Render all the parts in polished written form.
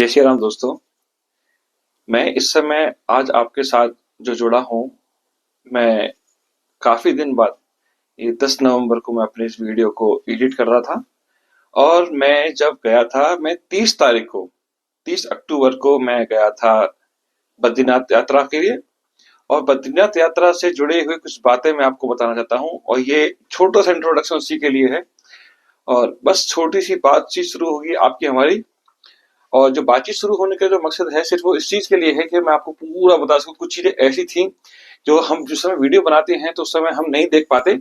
जय श्री राम दोस्तों। मैं इस समय आज आपके साथ जो जुड़ा हूँ, मैं काफी दिन बाद ये 10 नवंबर को मैं अपने इस वीडियो को एडिट कर रहा था। और मैं जब गया था, मैं 30 तारीख को 30 अक्टूबर को मैं गया था बद्रीनाथ यात्रा के लिए। और बद्रीनाथ यात्रा से जुड़े हुए कुछ बातें मैं आपको बताना चाहता हूँ, और ये छोटा सा इंट्रोडक्शन उसी के लिए है। और बस छोटी सी बातचीत शुरू होगी आपकी हमारी। और जो बातचीत शुरू होने का जो मकसद है, सिर्फ वो इस चीज के लिए है कि मैं आपको पूरा बता सकूं। कुछ चीजें ऐसी थी जो हम जिस समय वीडियो बनाते हैं तो उस समय हम नहीं देख पाते,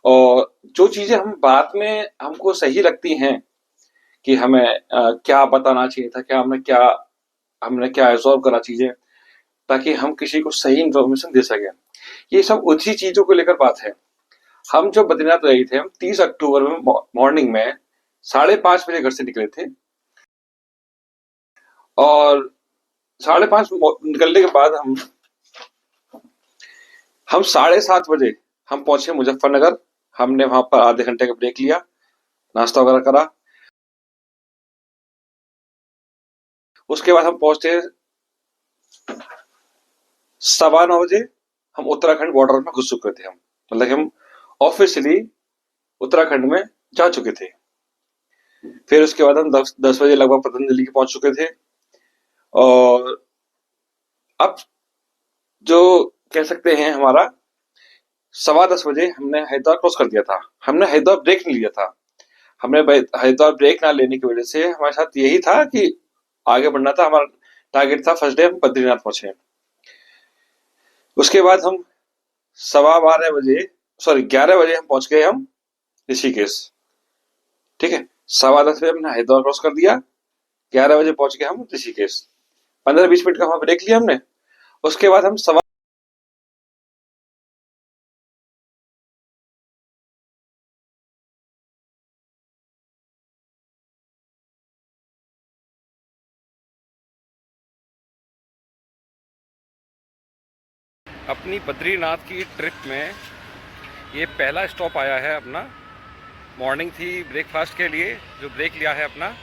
और जो चीजें हम बाद में हमको सही लगती हैं कि हमें क्या बताना चाहिए था, क्या हमने क्या एब्जॉर्व करा चीजें, ताकि हम किसी को सही इन्फॉर्मेशन दे सके। ये सब उसी चीजों को लेकर बात है। हम जो बद्रीनाथ गए थे, हम 30 अक्टूबर में मॉर्निंग में 5:30 बजे घर से निकले थे। और 5:30 निकलने के बाद हम 7:30 बजे हम पहुंचे मुजफ्फरनगर। हमने वहां पर आधे घंटे का ब्रेक लिया, नाश्ता वगैरह करा। उसके बाद हम पहुंचे 9:15 बजे। हम उत्तराखंड बॉर्डर में घुस चुके थे। हम मतलब कि हम ऑफिशियली उत्तराखंड में जा चुके थे। फिर उसके बाद हम 10 बजे लगभग पतंजलि के पहुंच चुके थे। और अब जो कह सकते हैं, हमारा 10:15 बजे हमने हरिद्वार क्रॉस कर दिया था। हमने हरिद्वार ब्रेक नहीं लिया था। हमने हरिद्वार ब्रेक ना लेने की वजह से हमारे साथ यही था कि आगे बढ़ना था। हमारा टारगेट था फर्स्ट डे हम बद्रीनाथ पहुंचे। उसके बाद हम 12:15 बजे, सॉरी 11 बजे हम पहुंच गए हम ऋषिकेश। ठीक है, 10:15 बजे हमने हरिद्वार क्रॉस कर दिया, 11 बजे पहुंच गए हम ऋषिकेश। 15-20 मिनट का वहां ब्रेक लिया हमने। उसके बाद हम सवा अपनी बद्रीनाथ की ट्रिप में ये पहला स्टॉप आया है अपना। मॉर्निंग थी ब्रेकफास्ट के लिए, जो ब्रेक लिया है अपना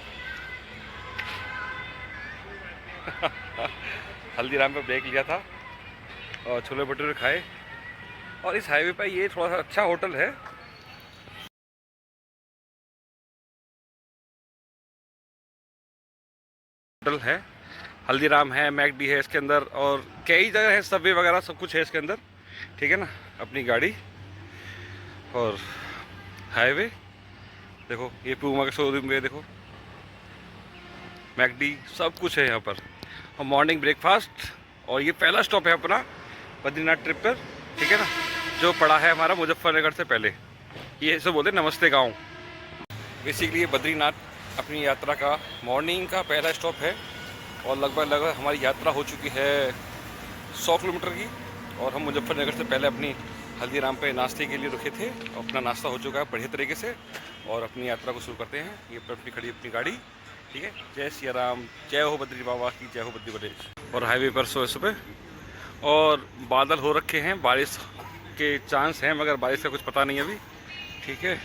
हल्दीराम पे ब्रेक लिया था और छोले भटूरे खाए। और इस हाईवे पर ये थोड़ा सा अच्छा होटल है। हल्दीराम है, मैकडी है इसके अंदर, और कई जगह है, सबवे वगैरह सब कुछ है इसके अंदर। ठीक है ना। अपनी गाड़ी और हाईवे देखो, ये पूमा का शोरूम है, देखो मैकडी सब कुछ है यहाँ पर। और मॉर्निंग ब्रेकफास्ट, और ये पहला स्टॉप है अपना बद्रीनाथ ट्रिप पर। ठीक है ना, जो पड़ा है हमारा मुजफ्फरनगर से पहले। ये इसे बोलते नमस्ते गाँव। बेसिकली ये बद्रीनाथ अपनी यात्रा का मॉर्निंग का पहला स्टॉप है। और लगभग हमारी यात्रा हो चुकी है 100 किलोमीटर की। और हम मुजफ्फरनगर से पहले अपनी हल्दीराम पे नाश्ते के लिए रुके थे। अपना नाश्ता हो चुका है बढ़िया तरीके से, और अपनी यात्रा को शुरू करते हैं। ये पर अपनी खड़ी अपनी गाड़ी। ठीक है, जय सिया राम, जय हो बद्री बाबा की, जय हो बद्री बद्रेश। और हाईवे पर सुबह सुबह और बादल हो रखे हैं, बारिश के चांस हैं, मगर बारिश का कुछ पता नहीं अभी। ठीक है।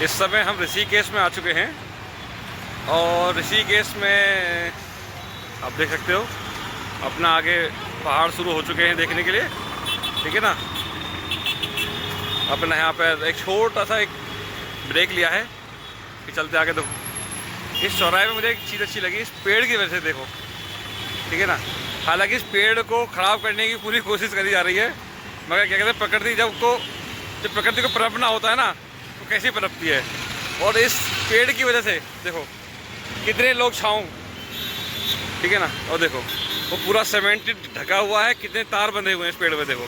इस समय हम ऋषिकेश में आ चुके हैं और ऋषिकेश में आप देख सकते हो अपना आगे पहाड़ शुरू हो चुके हैं देखने के लिए, ठीक है ना। अपना यहाँ पर एक छोटा सा एक ब्रेक लिया है कि चलते आगे। देखो इस चौराहे में मुझे एक चीज़ अच्छी लगी, इस पेड़ की वजह से देखो, ठीक है ना। हालांकि इस पेड़ को ख़राब करने की पूरी कोशिश करी जा रही है, मगर क्या कहते हैं प्रकृति जब प्रकृति को पनपना होता है ना तो कैसी पनपती है। और इस पेड़ की वजह से देखो कितने लोग छाँव, ठीक है ना। और देखो वो पूरा सीमेंट ढका हुआ है, कितने तार बंधे हुए हैं इस पेड़ में देखो,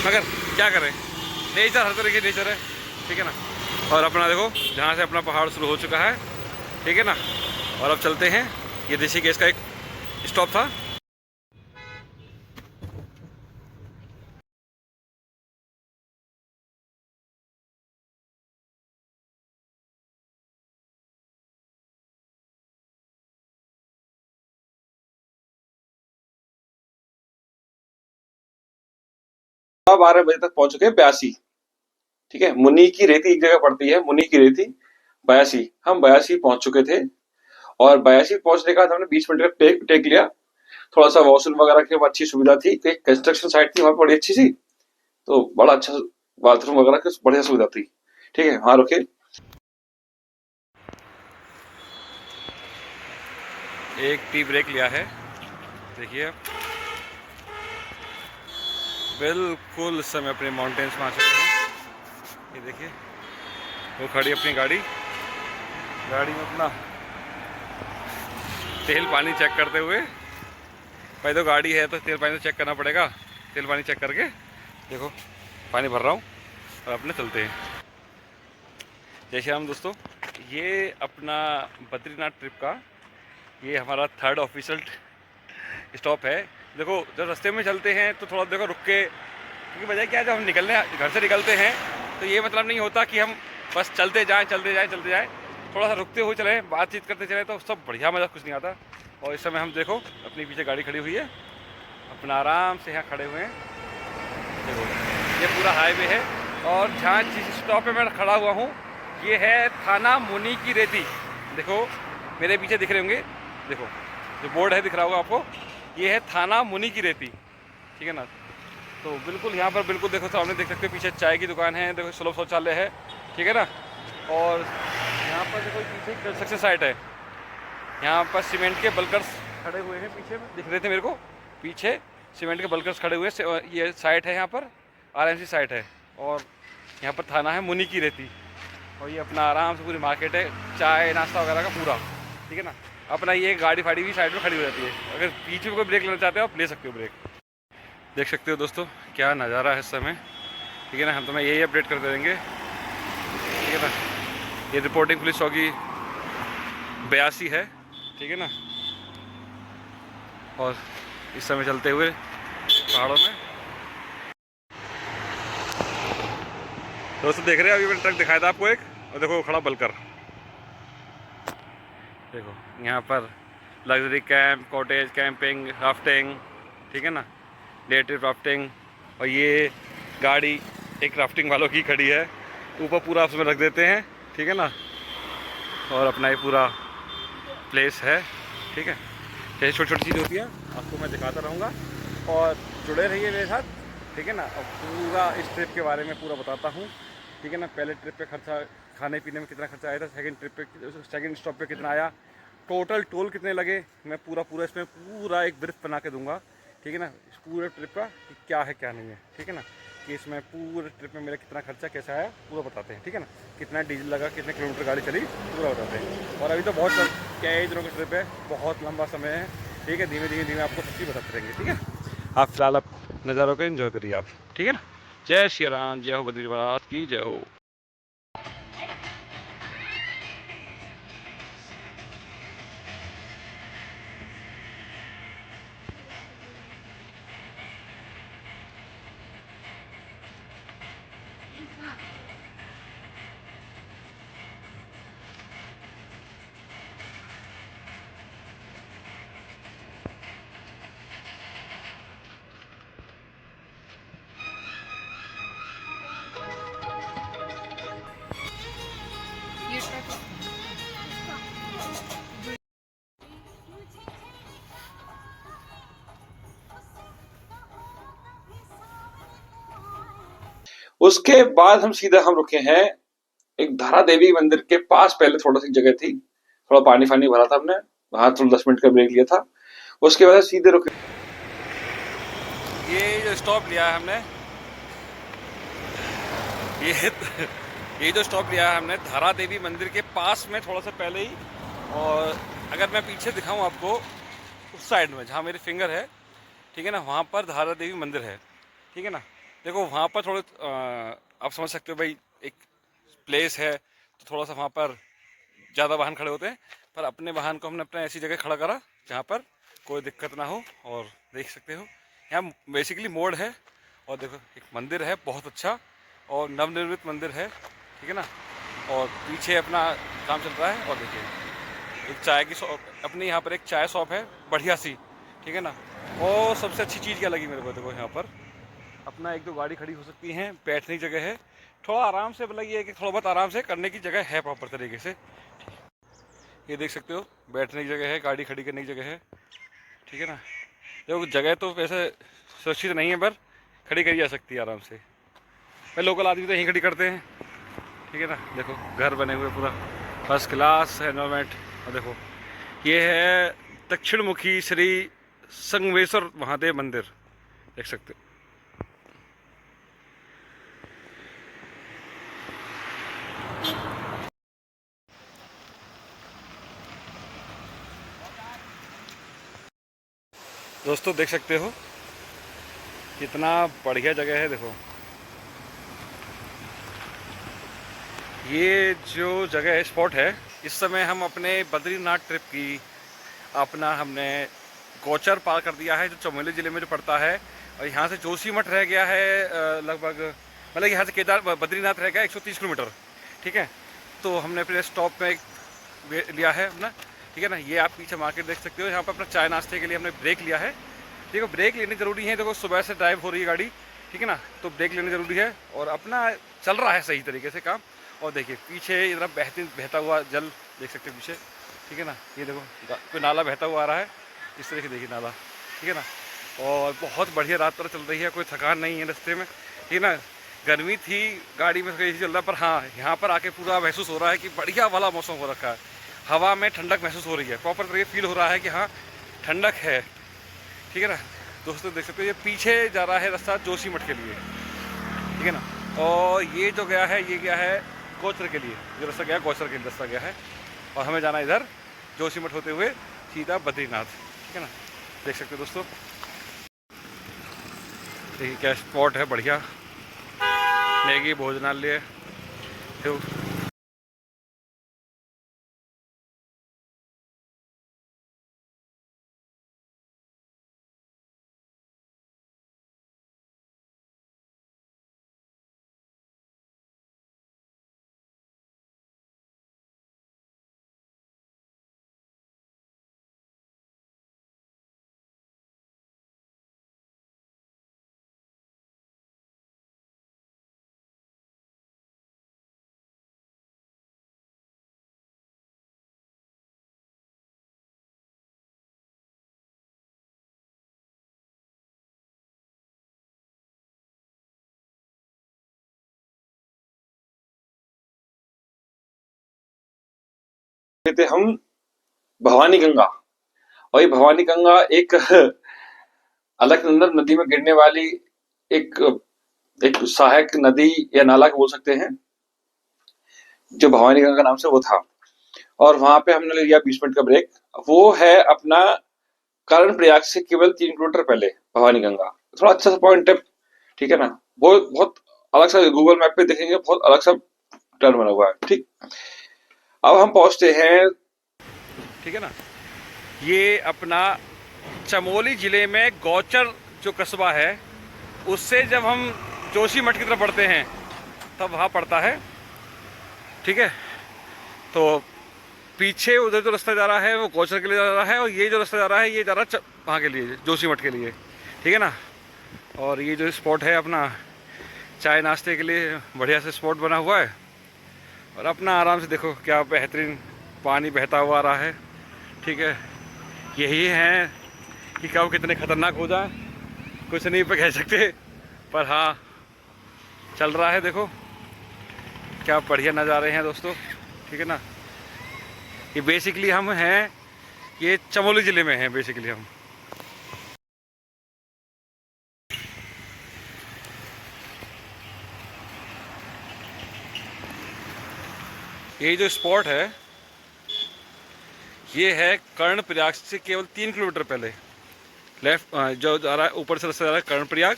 मगर क्या करें, नेचर हर तरह की नेचर है, ठीक है ना। और अपना देखो जहाँ से अपना पहाड़ शुरू हो चुका है, ठीक है ना। और अब चलते हैं, ये ऋषिकेश का एक स्टॉप था। अब 12 बजे तक पहुंच चुके हैं बयासी, ठीक है। मुनि की रेती एक जगह पड़ती है, मुनि की रेती, बयासी। हम बयासी पहुंच चुके थे और बयासी पहुंचने का हमने 20 मिनट का टेक लिया। थोड़ा सा वॉशरूम वगैरह की अच्छी सुविधा थी, एक कंस्ट्रक्शन साइट थी वहां पर बड़ी अच्छी सी, तो बड़ा अच्छा बाथरूम वगैरह की बढ़िया सुविधा थी, ठीक है। हाँ रुके, एक टी ब्रेक लिया है, देखिए बिल्कुल इस समय अपने माउंटेन्स में आ चुके हैं। ये देखिए वो खड़ी अपनी गाड़ी में अपना तेल पानी चेक करते हुए। भाई तो गाड़ी है तो तेल पानी तो चेक करना पड़ेगा, तेल पानी चेक करके देखो पानी भर रहा हूँ और अपने चलते हैं। जय श्री राम दोस्तों, ये अपना बद्रीनाथ ट्रिप का ये हमारा 3rd ऑफिशियल स्टॉप है। देखो जब रास्ते में चलते हैं तो थोड़ा देखो रुक के, क्योंकि वजह क्या है जब हम घर से निकलते हैं तो ये मतलब नहीं होता कि हम बस चलते जाएं, थोड़ा सा रुकते हुए चले, बातचीत करते चले तो सब बढ़िया, मज़ा कुछ नहीं आता। और इस समय हम देखो अपनी पीछे गाड़ी खड़ी हुई है, अपना आराम से यहाँ खड़े हुए हैं। देखो ये पूरा हाईवे है और जहाँ जिस स्टॉप पे मैं खड़ा हुआ हूँ ये है थाना मुनि की रेती। देखो मेरे पीछे दिख रहे होंगे, देखो जो बोर्ड है दिख रहा होगा आपको, ये है थाना मुनि की रेती, ठीक है ना। तो बिल्कुल यहाँ पर बिल्कुल देखो सामने देख सकते हो, पीछे चाय की दुकान है, देखो सुलभ शौचालय है, ठीक है ना। और यहाँ पर देखो पीछे कंस्ट्रक्शन साइट है, यहाँ पर सीमेंट के बल्कर्स खड़े हुए हैं, पीछे में दिख रहे थे मेरे को, पीछे सीमेंट के बल्कर्स खड़े हुए हैं। ये साइट है यहाँ पर आरएमसी साइट है और यहाँ पर थाना है मुनि की रेती। और ये अपना आराम से पूरी मार्केट है, चाय नाश्ता वगैरह का पूरा, ठीक है ना। अपना ये गाड़ी फाड़ी भी साइड में खड़ी हो जाती है, अगर बीच में कोई ब्रेक लेना चाहते हो आप ले सकते हो ब्रेक। देख सकते हो दोस्तों क्या नज़ारा है इस समय, ठीक है ना। हम तुम्हें यही अपडेट करते रहेंगे, ठीक है ना। ये रिपोर्टिंग पुलिस चौकी 82 है, ठीक है ना। और इस समय चलते हुए पहाड़ों में दोस्तों देख रहे हैं, अभी मैंने ट्रक दिखाया था आपको एक, और देखो खड़ा बलकर, देखो यहाँ पर luxury camp, cottage, camping, rafting, ठीक है ना, डे ट्रिप राफ्टिंग। और ये गाड़ी एक राफ्टिंग वालों की खड़ी है, ऊपर पूरा उसमें रख देते हैं, ठीक है ना। और अपना ये पूरा प्लेस है, ठीक है। जैसे छोटी छोटी चीज़ होती है आपको मैं दिखाता रहूँगा और जुड़े रहिए मेरे साथ, ठीक है ना। और पूरा इस ट्रिप के बारे में पूरा बताता हूँ, ठीक है ना। पहले ट्रिप पे खर्चा, खाने पीने में कितना खर्चा आया था, सेकंड स्टॉप पे कितना आया, टोटल टोल कितने लगे, मैं पूरा इसमें पूरा एक ब्रीफ बना के दूंगा, ठीक है ना। इस पूरे ट्रिप का कि क्या है क्या नहीं है, ठीक है ना। कि इसमें पूरे ट्रिप में मेरा कितना खर्चा कैसा आया पूरा बताते हैं, ठीक है ना। कितना डीजल लगा, कितने किलोमीटर गाड़ी चली, पूरा बताते हैं। और अभी तो बहुत कई दिनों की ट्रिप है, बहुत लंबा समय है, ठीक है। धीमे धीमे आपको सब चीज़ बताते रहेंगे, ठीक है। आप फिलहाल आप नज़ारों को एंजॉय करिए आप, ठीक है ना। जय श्री राम, जय हो बद्रीनाथ की जय हो। उसके बाद हम सीधा हम रुके हैं एक धारा देवी मंदिर के पास। पहले थोड़ा सी जगह थी, थोड़ा पानी फानी भरा था हमने, वहां थोड़ा 10 मिनट का ब्रेक लिया था। उसके बाद सीधे रुके, ये जो स्टॉप लिया है हमने, ये ये जो स्टॉप लिया है हमने धारा देवी मंदिर के पास में, थोड़ा सा पहले ही। और अगर मैं पीछे दिखाऊं आपको, उस साइड में जहाँ मेरी फिंगर है, ठीक है ना, वहाँ पर धारा देवी मंदिर है, ठीक है ना। देखो वहाँ पर थोड़े आप समझ सकते हो भाई, एक प्लेस है तो थोड़ा सा वहाँ पर ज़्यादा वाहन खड़े होते हैं, पर अपने वाहन को हमने अपना ऐसी जगह खड़ा करा जहाँ पर कोई दिक्कत ना हो। और देख सकते हो यहाँ बेसिकली मोड़ है, और देखो एक मंदिर है बहुत अच्छा, और नवनिर्मित मंदिर है, ठीक है ना। और पीछे अपना काम चल रहा है। और देखिए एक चाय की शॉप, अपने यहाँ पर एक चाय शॉप है बढ़िया सी, ठीक है ना। और सबसे अच्छी चीज़ क्या लगी मेरे को, देखो यहाँ पर अपना एक दो गाड़ी खड़ी हो सकती हैं, बैठने की जगह है, थोड़ा आराम से, मतलब ये है कि थोड़ा बहुत आराम से करने की जगह है प्रॉपर तरीके से। ये देख सकते हो बैठने की जगह है, गाड़ी खड़ी करने की जगह है, ठीक है ना। देखो जगह तो वैसे सुरक्षित नहीं है, पर खड़ी करी जा सकती है आराम से। भाई लोकल आदमी तो यहीं खड़ी करते हैं, ठीक है ना। देखो घर बने हुए पूरा फर्स्ट क्लास एनवायरमेंट। और देखो ये है दक्षिण मुखी श्री संगमेश्वर महादेव मंदिर, देख सकते हो। दोस्तों देख सकते हो कितना बढ़िया जगह है। देखो ये जो जगह है, स्पॉट है, इस समय हम अपने बद्रीनाथ ट्रिप की अपना हमने गौचर पार कर दिया है, जो चमोली ज़िले में जो पड़ता है। और यहाँ से जोशीमठ रह गया है लगभग, मतलब यहाँ से केदार बद्रीनाथ रह गया 130 किलोमीटर, ठीक है। तो हमने अपने स्टॉप में लिया है अपना, ठीक है ना। ये आप पीछे मार्केट देख सकते हो, यहाँ पर अपना चाय नाश्ते के लिए हमने ब्रेक लिया है। देखो ब्रेक लेनी ज़रूरी है, देखो सुबह से ड्राइव हो रही है गाड़ी, ठीक है ना, तो ब्रेक लेनी ज़रूरी है। और अपना चल रहा है सही तरीके से काम। और देखिए पीछे इधर बहता हुआ जल देख सकते हो पीछे, ठीक है ना। ये देखो कोई नाला बहता हुआ आ रहा है, इस तरह से देखिए नाला, ठीक है ना। और बहुत बढ़िया रात पर चल रही है, कोई थकान नहीं है रास्ते में, ठीक है ना। गर्मी थी, गाड़ी में कहीं चल रहा है, पर हाँ यहाँ पर आके पूरा महसूस हो रहा है कि बढ़िया वाला मौसम हो रखा है। हवा में ठंडक महसूस हो रही है, प्रॉपर तरीके फील हो रहा है कि हाँ ठंडक है, ठीक है ना। दोस्तों देख सकते हो ये पीछे जा रहा है रास्ता जोशीमठ के लिए, ठीक है ना। और ये जो गया है, ये गया है गौचर के लिए, जो रास्ता गया गौचर के लिए रास्ता गया है। और हमें जाना इधर जोशीमठ होते हुए सीधा बद्रीनाथ, ठीक है ना। देख सकते हो दोस्तों, देखिए क्या स्पॉट है बढ़िया, मैगी भोजनालय। तो थे हम भवानी गंगा। और ये भवानी गंगा एक अलकनंदा नदी में गिरने वाली एक एक सहायक नदी या नाला बोल सकते हैं, जो भवानी गंगा नाम से वो था। और वहां पे हमने लिया 20 मिनट का ब्रेक। वो है अपना करण प्रयाग से केवल 3 किलोमीटर पहले भवानी गंगा। थोड़ा अच्छा सा पॉइंट है, ठीक है ना। वो बहुत अलग सा, गूगल मैप पे देखेंगे बहुत अलग सा टर्न बना हुआ है, ठीक। अब हम पहुंचते हैं, ठीक है ना, ये अपना चमोली ज़िले में गौचर जो कस्बा है, उससे जब हम जोशीमठ की तरफ बढ़ते हैं तब वहाँ पड़ता है, ठीक है। तो पीछे उधर जो रास्ता जा रहा है वो गौचर के लिए जा रहा है, और ये जो रास्ता जा रहा है ये जा रहा है वहाँ के लिए, जोशीमठ के लिए, ठीक है ना। और ये जो स्पॉट है अपना चाय नाश्ते के लिए बढ़िया से स्पॉट बना हुआ है। और अपना आराम से देखो क्या बेहतरीन पानी बहता हुआ आ रहा है, ठीक है। यही है कि कब कितने ख़तरनाक हो जाए कुछ नहीं पे कह सकते, पर हाँ चल रहा है। देखो क्या बढ़िया नज़ारे हैं दोस्तों, ठीक है ना। ये बेसिकली हम हैं, ये चमोली ज़िले में हैं बेसिकली हम। ये जो स्पॉट है ये है कर्णप्रयाग से केवल 3 किलोमीटर पहले। लेफ्ट जो जा रहा है ऊपर से रास्ता जा रहा है कर्णप्रयाग,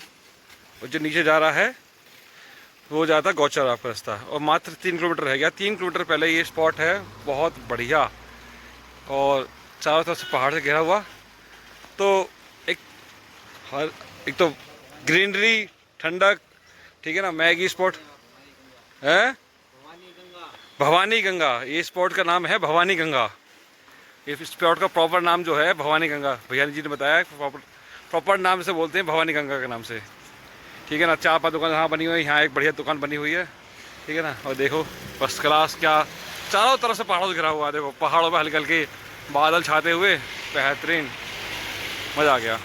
और जो नीचे जा रहा है वो जाता है गौचर आपका रास्ता, और मात्र 3 किलोमीटर रह गया। 3 किलोमीटर पहले ये स्पॉट है, बहुत बढ़िया, और चारों तरफ से पहाड़ से घिरा हुआ। तो एक हर एक तो ग्रीनरी, ठंडक, ठीक है ना। मैगी स्पॉट है भवानी गंगा, ये स्पॉट का नाम है भवानी गंगा। ये स्पॉट का प्रॉपर नाम जो है भवानी गंगा, भैया जी ने बताया, प्रॉपर नाम से बोलते हैं भवानी गंगा के नाम से, ठीक है ना। 4-5 दुकान यहाँ बनी हुई है, यहाँ एक बढ़िया दुकान बनी हुई है, ठीक है ना। और देखो फर्स्ट क्लास, क्या चारों तरफ से पहाड़ों से घिरा हुआ है। देखो पहाड़ों पे हल्के हल्के बादल छाते हुए, बेहतरीन, मज़ा आ गया।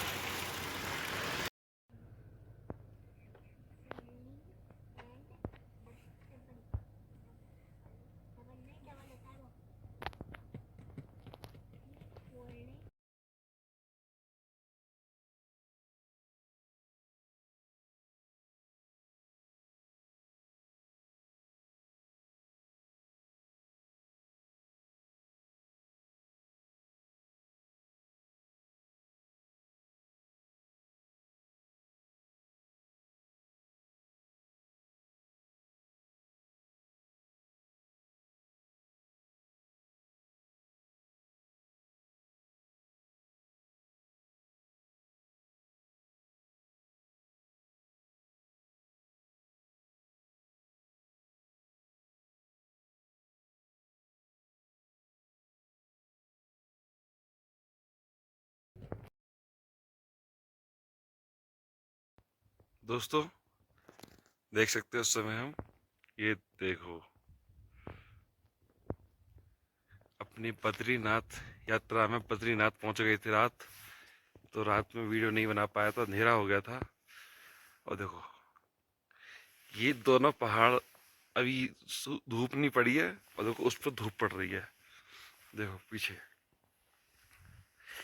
दोस्तों देख सकते हो उस समय हम, ये देखो अपनी बद्रीनाथ यात्रा में बद्रीनाथ पहुंच गए थे रात। तो रात में वीडियो नहीं बना पाया था, अंधेरा हो गया था। और देखो ये दोनों पहाड़, अभी धूप नहीं पड़ी है, और देखो उस पर धूप पड़ रही है। देखो पीछे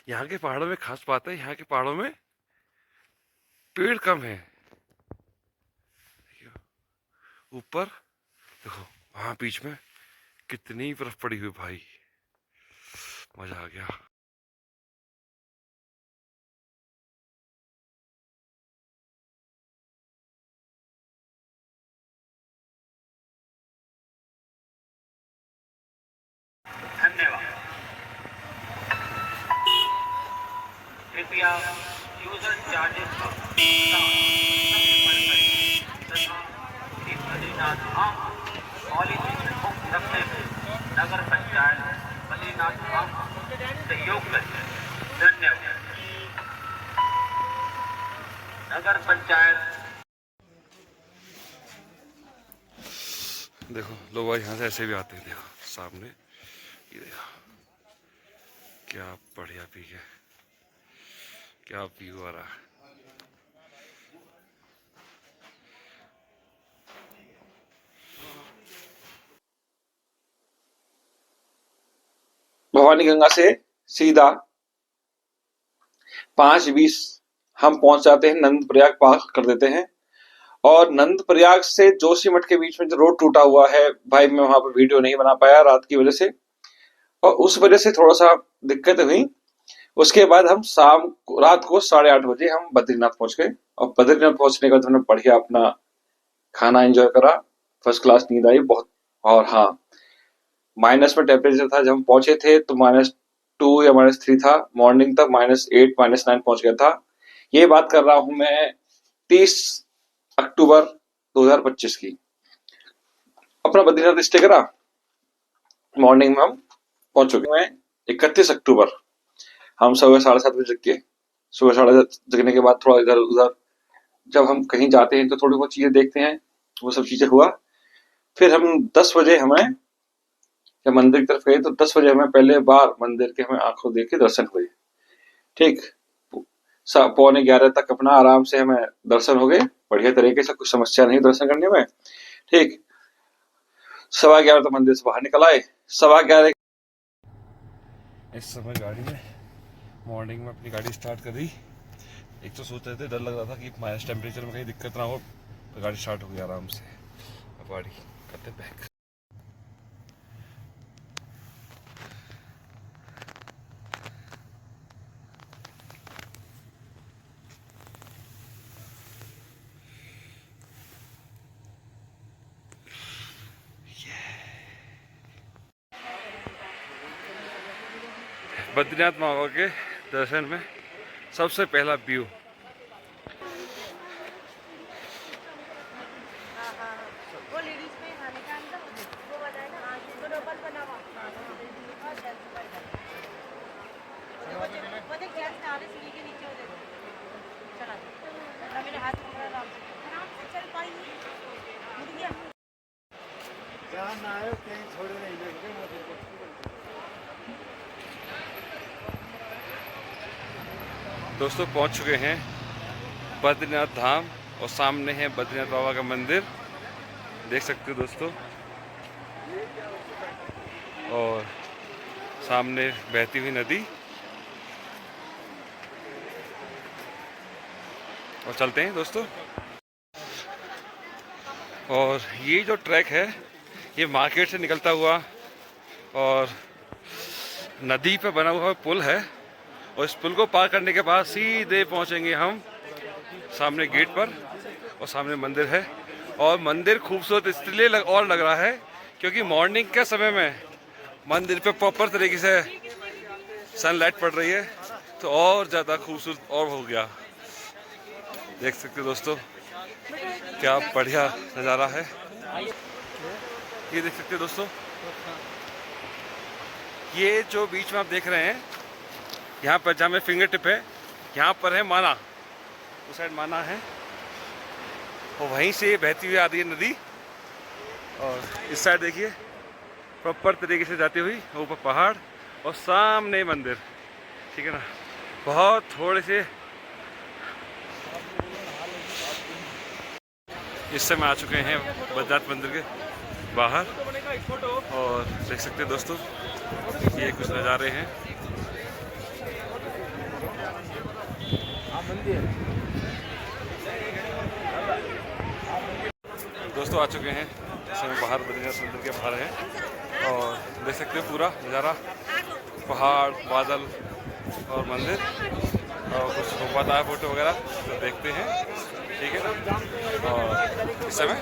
यहाँ के पहाड़ों में खास बात है, यहाँ के पहाड़ों में पेड़ कम है। ऊपर देखो वहां बीच में कितनी बर्फ पड़ी हुई भाई, मजा आ गया। धन्यवाद। कृपया यूजर चार्जेस का बद्रीनाथ धाम पॉलिसी में मुक्त रखने में नगर पंचायत बद्रीनाथ धाम सहयोग करें। धन्यवाद। नगर पंचायत। देखो लोग भाई यहाँ से ऐसे भी आते हैं, देखो सामने ये देखो क्या बढ़िया पी है, क्या व्यू आ रहा है। भवानी गंगा से सीधा 5:20 हम पहुंच जाते हैं, नंद प्रयाग पार कर देते हैं। और नंद प्रयाग से जोशीमठ के बीच में जो रोड टूटा हुआ है भाई, मैं वहां पर वीडियो नहीं बना पाया रात की वजह से, और उस वजह से थोड़ा सा दिक्कत हुई। उसके बाद हम रात को 8:30 बजे हम बद्रीनाथ पहुंच गए, और बद्रीनाथ पहुंचने के बाद हमने बढ़िया अपना खाना एंजॉय करा, फर्स्ट क्लास नींद आई बहुत। और हाँ, माइनस में टेम्परेचर था जब हम पहुंचे थे, तो -2 या -3 था। मॉर्निंग तक -8 -9 पहुंच गया था। ये बात कर रहा हूं मैं 30 अक्टूबर 2025 की। अपना बद्रीनाथ स्टे करा, मॉर्निंग में हम पहुंच चुके हैं। 31 अक्टूबर हम सुबह 7:30 बजे जग के, सुबह 7:30 जगने के बाद थोड़ा इधर उधर, जब हम कहीं जाते हैं तो थोड़ी बहुत चीजें देखते हैं, वो सब चीजें हुआ। फिर हम 10 बजे हमें, जब मंदिर की तरफ गए तो 10 बजे हमें पहले बार मंदिर के हमें आंखों देख के दर्शन हुए। ठीक, 11:15 तक अपना आराम से हमें दर्शन हो गए। बढ़िया तरीके से, कुछ समस्या नहीं दर्शन करने में। ठीक 11:15 तक मंदिर से बाहर निकल आए। 11:15 इस समय गाड़ी में मॉर्निंग में अपनी गाड़ी स्टार्ट कर दी। एक तो सोच रहे थे, डर लग रहा था कि माइनस टेम्परेचर में कहीं दिक्कत ना हो, तो गाड़ी स्टार्ट हो गई आराम से। अब गाड़ी करते बैक। बद्रीनाथ बाबा के दर्शन में सबसे पहला व्यू। दोस्तों पहुंच चुके हैं बद्रीनाथ धाम और सामने है बद्रीनाथ बाबा का मंदिर, देख सकते हो दोस्तों। और सामने बहती हुई नदी। और चलते हैं दोस्तों। और ये जो ट्रैक है ये मार्केट से निकलता हुआ और नदी पे बना हुआ पुल है, और इस पुल को पार करने के बाद सीधे पहुंचेंगे हम सामने गेट पर। और सामने मंदिर है, और मंदिर खूबसूरत इसलिए लग रहा है क्योंकि मॉर्निंग के समय में मंदिर पे प्रॉपर तरीके से सनलाइट पड़ रही है, तो और ज़्यादा खूबसूरत और हो गया। देख सकते हो दोस्तों क्या बढ़िया नज़ारा है। ये देख सकते हो दोस्तों, ये जो बीच में आप देख रहे हैं, यहाँ पर जहाँ में फिंगर टिप है, यहाँ पर है माना, उस साइड माना है, और वहीं से बहती हुई आ रही है नदी। और इस साइड देखिए प्रॉपर तरीके से जाती हुई ऊपर पहाड़ और सामने मंदिर, ठीक है ना। बहुत थोड़े से इस समय आ चुके हैं बद्रीनाथ मंदिर के बाहर, और देख सकते हैं दोस्तों ये कुछ नज़ारे हैं। दोस्तों आ चुके हैं इस समय बाहर, बद्रीनाथ मंदिर के बाहर हैं, और देख सकते हो पूरा नज़ारा, पहाड़, बादल और मंदिर। और कुछ हो पाता है फोटो वगैरह तो देखते हैं, ठीक है ना। और इस समय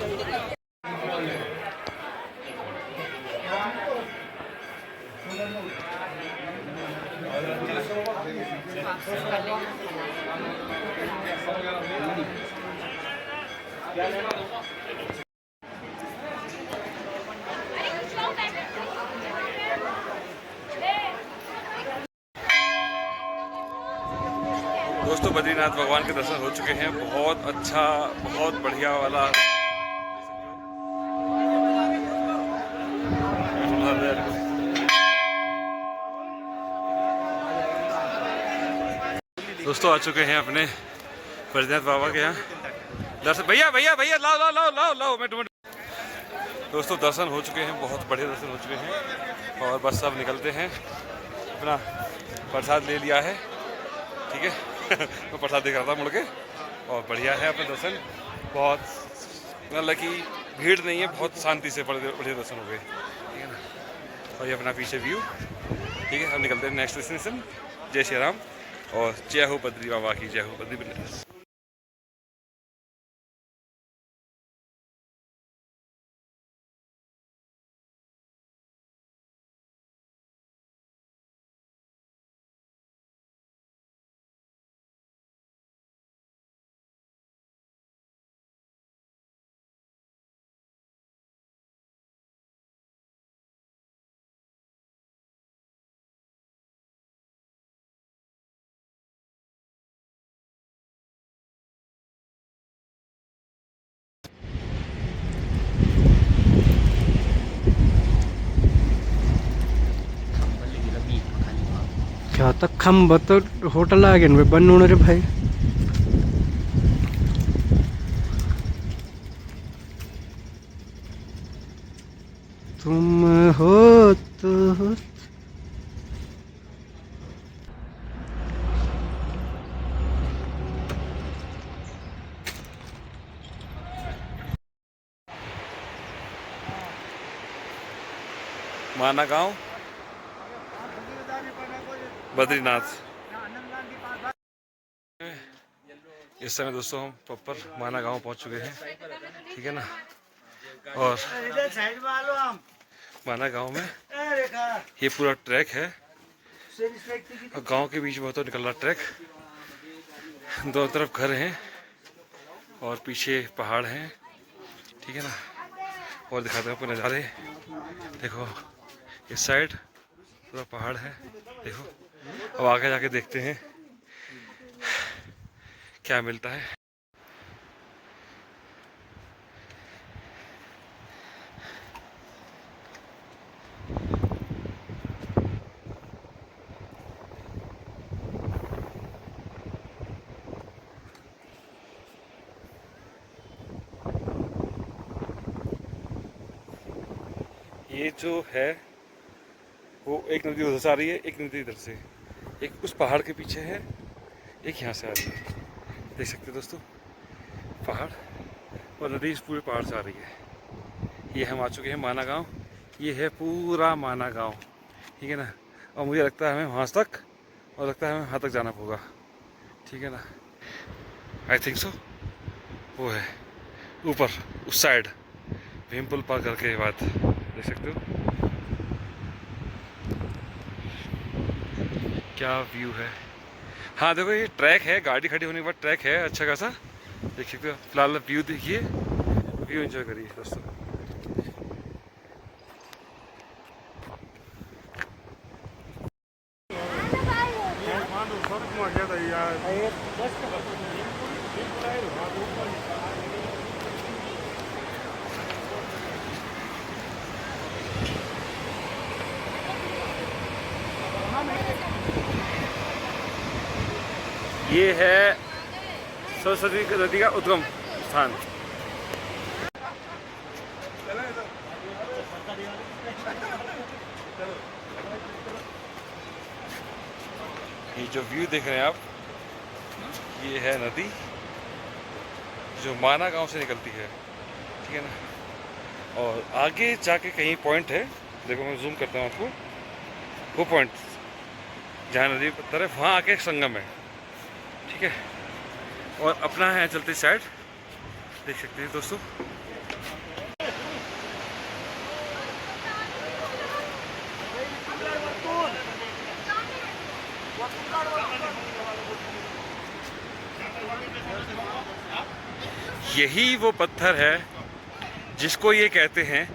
दोस्तों बद्रीनाथ भगवान के दर्शन हो चुके हैं। बहुत अच्छा, बहुत बढ़िया वाला। दोस्तों आ चुके हैं अपने बद्रीनाथ बाबा के यहाँ दर्शन। भैया भैया भैया लाओ लाओ लाओ लाओ लाओ मैं दोस्तों दर्शन हो चुके हैं, बहुत बढ़िया दर्शन हो चुके हैं। और बस सब निकलते हैं, अपना प्रसाद ले लिया है, ठीक है। मैं प्रसाद देख रहा था मुड़ के, और बढ़िया है अपना दर्शन। बहुत मतलब कि भीड़ नहीं है, बहुत शांति से बढ़िया दर्शन हो गए, ठीक है ना। और ये अपना पीछे व्यू, ठीक है। हम निकलते हैं नेक्स्ट डेस्टिनेशन। जय श्री राम और जय हो बद्री बाबा की, जय हो बद्री। क्या तक खम होटल आ गए बन रे भाई। हो तो माना गांव, बद्रीनाथ। इस समय दोस्तों हम प्रॉपर माना गांव पहुंच चुके हैं, ठीक है ना। और माना गांव में ये पूरा ट्रैक है और गांव के बीच में तो निकल रहा ट्रैक। दोनों तरफ घर हैं और पीछे पहाड़ हैं, ठीक है ना। और दिखाते हैं आपको नज़ारे। देखो इस साइड पूरा पहाड़ है, देखो। अब आगे जाके देखते हैं क्या मिलता है। ये जो है वो एक नदी उधर से आ रही है, एक नदी इधर से, एक उस पहाड़ के पीछे है, एक यहाँ से आ रही है। देख सकते हो दोस्तों, पहाड़ और नदी इस पूरे पहाड़ से आ रही है। ये हम आ चुके हैं माना गांव। ये है पूरा माना गांव, ठीक है ना। और मुझे लगता है हमें वहाँ तक, और लगता है हमें वहाँ तक जाना होगा, ठीक है ना। I think so. वो है ऊपर उस साइड भीमपुल पार करके बाद, देख सकते हो क्या व्यू है। हाँ देखो ये ट्रैक है, गाड़ी खड़ी होने के बाद ट्रैक है अच्छा खासा, देख सकते हो। फिलहाल व्यू देखिए, व्यू एंजॉय करिए दोस्तों। ये है सरस्वती नदी का उद्गम स्थान। ये जो व्यू देख रहे हैं आप, ये है नदी जो माना गांव से निकलती है, ठीक है ना। और आगे जाके कहीं पॉइंट है, देखो मैं जूम करता हूँ आपको, वो पॉइंट जहाँ नदी पत्थर है वहाँ आके एक संगम है, ठीक है। और अपना है चलती साइड, देख सकते हैं दोस्तों। यही वो पत्थर है जिसको ये कहते हैं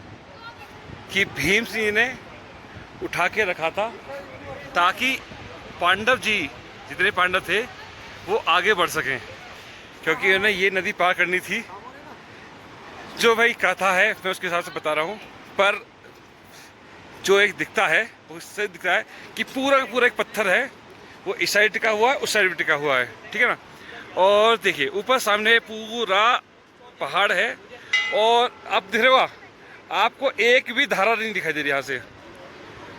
कि भीम सिंह ने उठा के रखा था ताकि पांडव जी, जितने पांडव थे, वो आगे बढ़ सकें, क्योंकि उन्हें ये नदी पार करनी थी। जो भाई कथा है मैं उसके हिसाब से बता रहा हूँ, पर जो एक दिखता है उससे दिखता है कि पूरा का पूरा एक पत्थर है, वो इस साइड टिका हुआ है, उस साइड भी टिका हुआ है, ठीक है ना। और देखिए ऊपर सामने पूरा पहाड़ है और अब दिख रहा होगा आपको एक भी धारा नहीं दिखाई दे रही यहाँ से,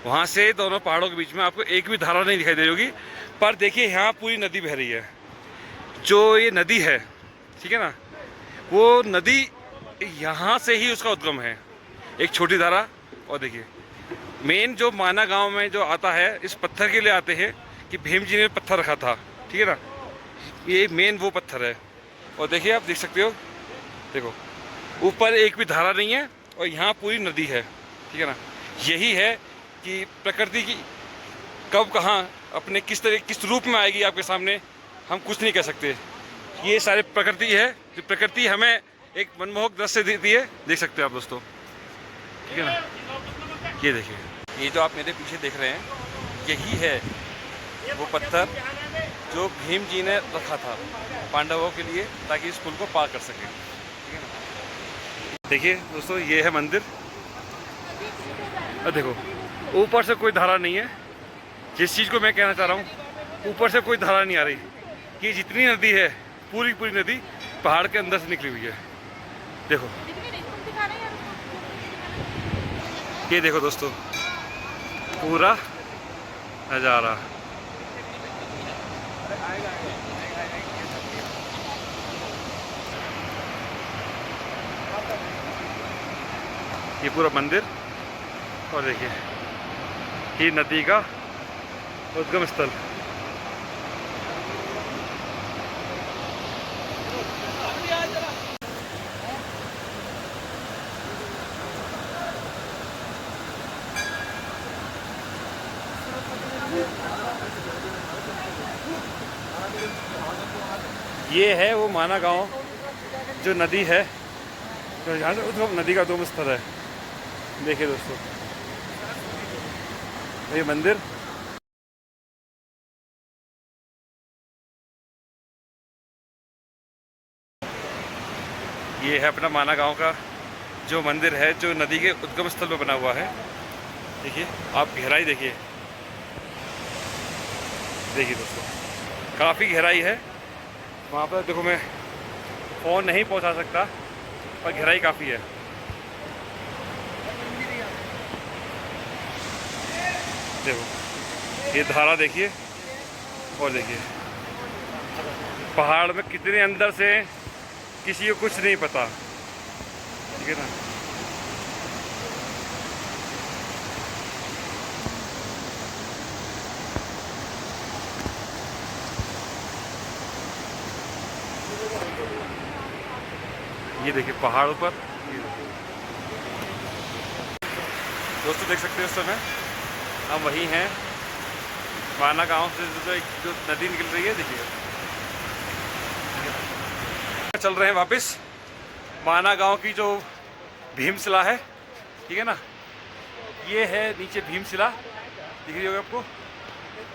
वहाँ से दोनों पहाड़ों के बीच में आपको एक भी धारा नहीं दिखाई दे रही होगी। पर देखिए यहाँ पूरी नदी बह रही है, जो ये नदी है, ठीक है ना, वो नदी यहाँ से ही उसका उद्गम है, एक छोटी धारा। और देखिए मेन जो माना गांव में जो आता है, इस पत्थर के लिए आते हैं कि भीम जी ने पत्थर रखा था, ठीक है ना, ये मेन वो पत्थर है। और देखिए आप देख सकते हो, देखो ऊपर एक भी धारा नहीं है और यहाँ पूरी नदी है, ठीक है ना। यही है कि प्रकृति की कब कहाँ अपने किस रूप में आएगी आपके सामने, हम कुछ नहीं कह सकते। ये सारे प्रकृति है, जो प्रकृति हमें एक मनमोहक दृश्य देती है, देख सकते हो आप दोस्तों, ठीक है ना। ये देखिए, ये जो आप मेरे पीछे देख रहे हैं, यही है वो पत्थर जो भीम जी ने रखा था पांडवों के लिए ताकि इस पुल को पार कर सके, ठीक है ना। देखिए दोस्तों ये है मंदिर, और देखो ऊपर से कोई धारा नहीं है। जिस चीज़ को मैं कहना चाह रहा हूँ, ऊपर से कोई धारा नहीं आ रही, कि जितनी नदी है पूरी पूरी नदी पहाड़ के अंदर से निकली हुई है। देखो ये देखो दोस्तों पूरा नज़ारा। ये पूरा मंदिर और देखिए ये नदी का उद्गम स्थल। ये है वो माना गांव जो नदी है, तो यहाँ से उद्गम नदी का उद्गम स्थल है। देखिए दोस्तों ये मंदिर। ये है अपना माना गांव का जो मंदिर है, जो नदी के उद्गम स्थल पर बना हुआ है। देखिए आप गहराई देखिए, देखिए दोस्तों काफ़ी गहराई है वहाँ पर। देखो मैं फ़ोन नहीं पहुँचा सकता पर गहराई काफ़ी है। देखो ये धारा देखिए और देखिए पहाड़ में कितने अंदर से किसी को कुछ नहीं पता, ठीक है ना। ये देखिए पहाड़ों पर दोस्तों देख सकते हो इस समय हम वही हैं माना गांव से जो नदी निकल रही है। देखिए चल रहे हैं वापस माना गांव की जो भीमशिला है, ठीक है ना। ये है नीचे भीमशिला दिख रही होगी आपको,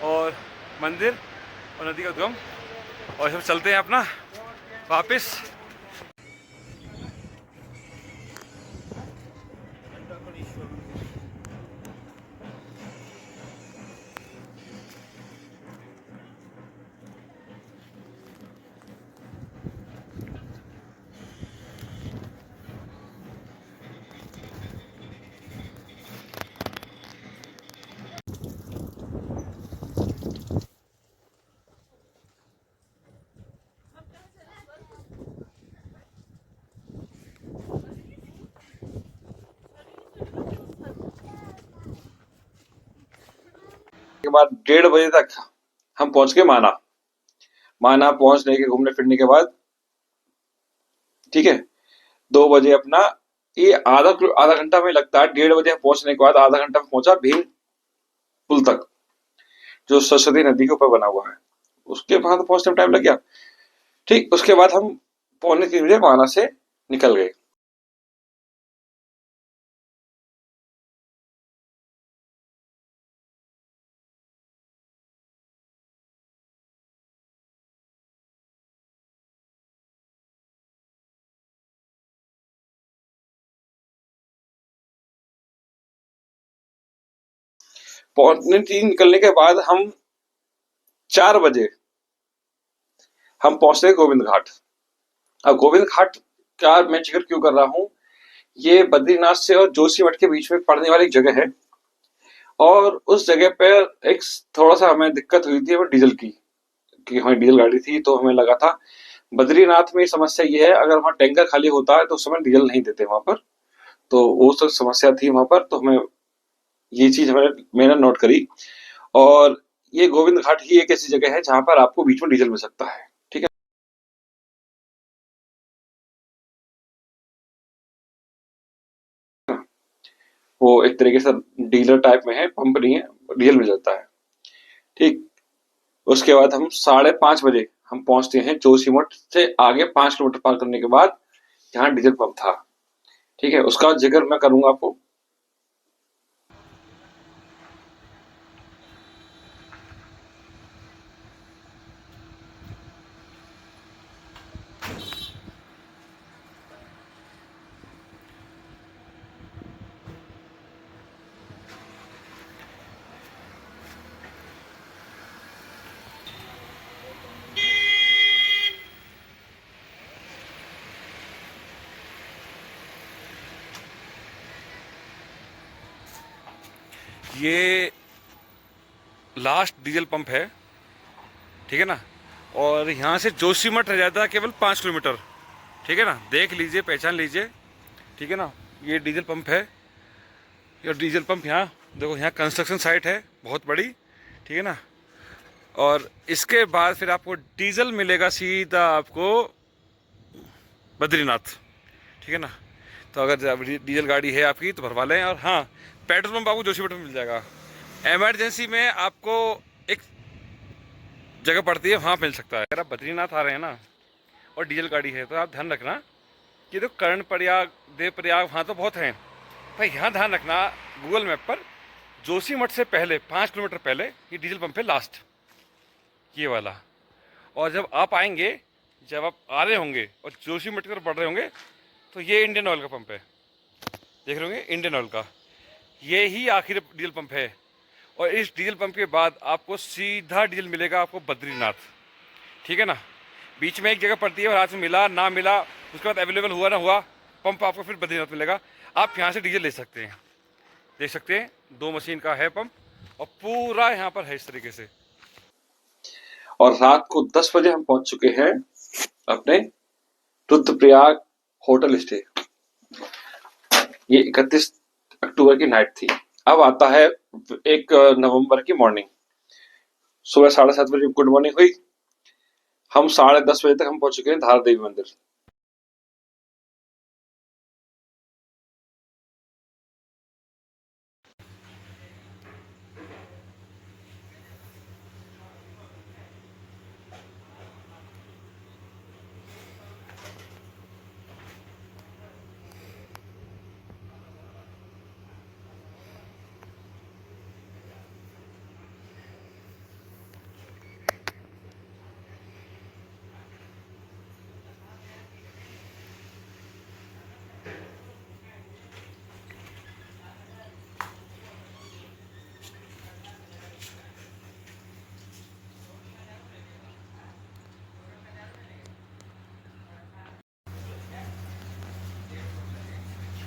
और मंदिर और नदी का उद्गम, और सब चलते हैं अपना वापस। के बाद 1:30 तक हम पहुंच गए माना। माना पहुंचने के घूमने फिरने के बाद, ठीक है, 2 बजे अपना ये आधा घंटा में लगता है। 1:30 पहुंचने के बाद आधा घंटा में पहुंचा भीम पुल तक, जो सरस्वती नदी के ऊपर बना हुआ है। उसके बाद पहुंचने में टाइम लग गया। ठीक, उसके बाद हम 2:45 माना से निकल गए। पौने 3 निकलने के बाद हम 4 बजे हम पहुंचे गोविंद घाट। अब गोविंद घाट का मैं जिक्र क्यों कर रहा हूँ, ये बद्रीनाथ से और जोशीमठ के बीच में पड़ने वाली एक जगह है, और उस जगह पर एक थोड़ा सा हमें दिक्कत हुई थी, वो डीजल की, कि हमें डीजल गाड़ी थी, तो हमें लगा था बद्रीनाथ में समस्या ये है, अगर वहाँ टैंकर खाली होता है तो उस समय डीजल नहीं देते वहां पर, तो वो सब समस्या थी वहां पर। तो हमें ये चीज मैंने नोट करी, और ये गोविंद घाट ही एक ऐसी जगह है जहां पर आपको बीच में डीजल मिल सकता है, ठीक है। वो एक तरीके से डीलर टाइप में है, पंप नहीं है, डीजल मिल जाता है, ठीक। उसके बाद हम 5:30 बजे हम पहुंचते हैं जोशीमठ से आगे 5 किलोमीटर पार करने के बाद, जहाँ डीजल पंप था, ठीक है। उसका जिक्र मैं करूंगा आपको। ये लास्ट डीजल पंप है, ठीक है ना। और यहाँ से जोशीमठ रह जाता है केवल 5 किलोमीटर, ठीक है ना। देख लीजिए, पहचान लीजिए, ठीक है ना। ये डीजल पंप है, ये डीजल पंप यहाँ देखो, यहाँ कंस्ट्रक्शन साइट है बहुत बड़ी, ठीक है ना। और इसके बाद फिर आपको डीजल मिलेगा सीधा आपको बद्रीनाथ, ठीक है ना। तो अगर डीजल गाड़ी है आपकी तो भरवा लें। और हाँ, पेट्रोल पंप आपको जोशीमठ में मिल जाएगा। इमरजेंसी में आपको एक जगह पड़ती है, वहाँ मिल सकता है। अगर आप बद्रीनाथ आ रहे हैं ना और डीजल गाड़ी है तो आप ध्यान रखना कि तो कर्ण प्रयाग, देव प्रयाग, वहाँ तो बहुत हैं भाई। यहाँ ध्यान रखना गूगल मैप पर जोशीमठ से पहले 5 किलोमीटर पहले ये डीजल पंप है लास्ट, ये वाला। और जब आप आएंगे, जब आप आ रहे होंगे और जोशीमठ की तरफ बढ़ रहे होंगे तो ये इंडियन ऑयल का पंप है, देख रहे होंगे, इंडियन ऑयल का। ये ही आखिरी डीजल पंप है। और इस डीजल पंप के बाद आपको सीधा डीजल मिलेगा आपको बद्रीनाथ, ठीक है ना। बीच में एक जगह पड़ती है और आज में मिला ना मिला, उसके बाद अवेलेबल हुआ ना हुआ, पंप आपको फिर बद्रीनाथ मिलेगा। आप यहाँ से डीजल ले सकते हैं, देख सकते हैं 2 मशीन का है पंप और पूरा यहाँ पर है इस तरीके से। और रात को 10 बजे हम पहुंच चुके हैं अपने रुद्रप्रयाग होटल स्टे। ये 31 अक्टूबर की नाइट थी। अब आता है 1 नवंबर की मॉर्निंग। सुबह 7:30 बजे गुड मॉर्निंग हुई। हम 10:30 बजे तक हम पहुंच चुके हैं धारा देवी मंदिर।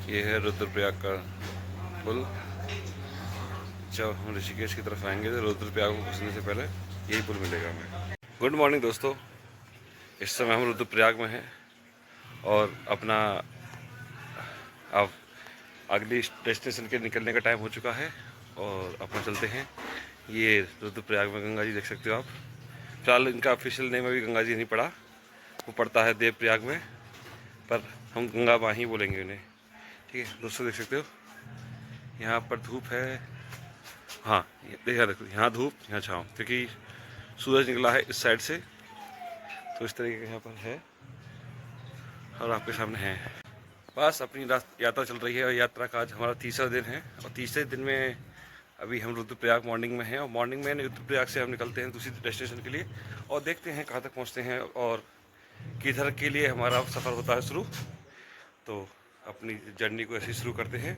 ये है रुद्रप्रयाग का पुल। जब हम ऋषिकेश की तरफ आएंगे तो रुद्रप्रयाग को घुसने से पहले यही पुल मिलेगा हमें। गुड मॉर्निंग दोस्तों, इस समय हम रुद्रप्रयाग में हैं और अपना अब अगली डेस्टिनेशन के निकलने का टाइम हो चुका है और अपन चलते हैं। ये रुद्रप्रयाग में गंगा जी देख सकते हो आप। फिलहाल इनका ऑफिशियल नेम अभी गंगा जी नहीं पड़ा, वो पड़ता है देवप्रयाग में, पर हम गंगा माँ ही बोलेंगे उन्हें, ठीक है दोस्तों। देख सकते हो यहाँ पर धूप है, हाँ देखो यहाँ धूप यहाँ छाँव, क्योंकि सूरज निकला है इस साइड से, तो इस तरीके का यहाँ पर है और आपके सामने है। बस अपनी यात्रा चल रही है और यात्रा का आज हमारा 3रा दिन है। और 3रे दिन में अभी हम रुद्रप्रयाग मॉर्निंग में हैं और मॉर्निंग में रुद्रप्रयाग से हम निकलते हैं दूसरी डेस्टिनेशन के लिए और देखते हैं कहाँ तक पहुँचते हैं और किधर के लिए हमारा सफ़र होता है शुरू। तो अपनी जर्नी को ऐसे शुरू करते हैं,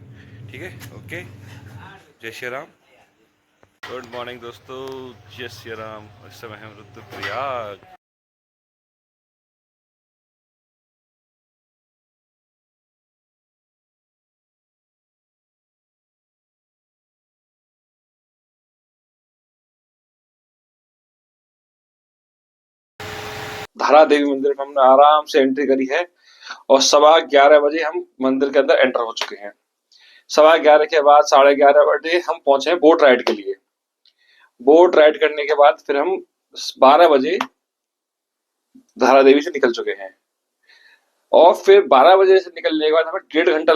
ठीक है। ओके, जय श्री राम। गुड मॉर्निंग दोस्तों, जय श्री राम। इस समय हम रुद्रप्रयाग। धारा देवी मंदिर में हमने आराम से एंट्री करी है और 11:15 बजे हम मंदिर के अंदर एंटर हो चुके हैं। 11:15 के बाद 11:30 बजे हम पहुंचे हैं बोट राइड के लिए। बोट राइड करने के बाद फिर हम 12 बजे धारा देवी से निकल चुके हैं और फिर 12 बजे से निकलने के बाद हमें 1.5 घंटा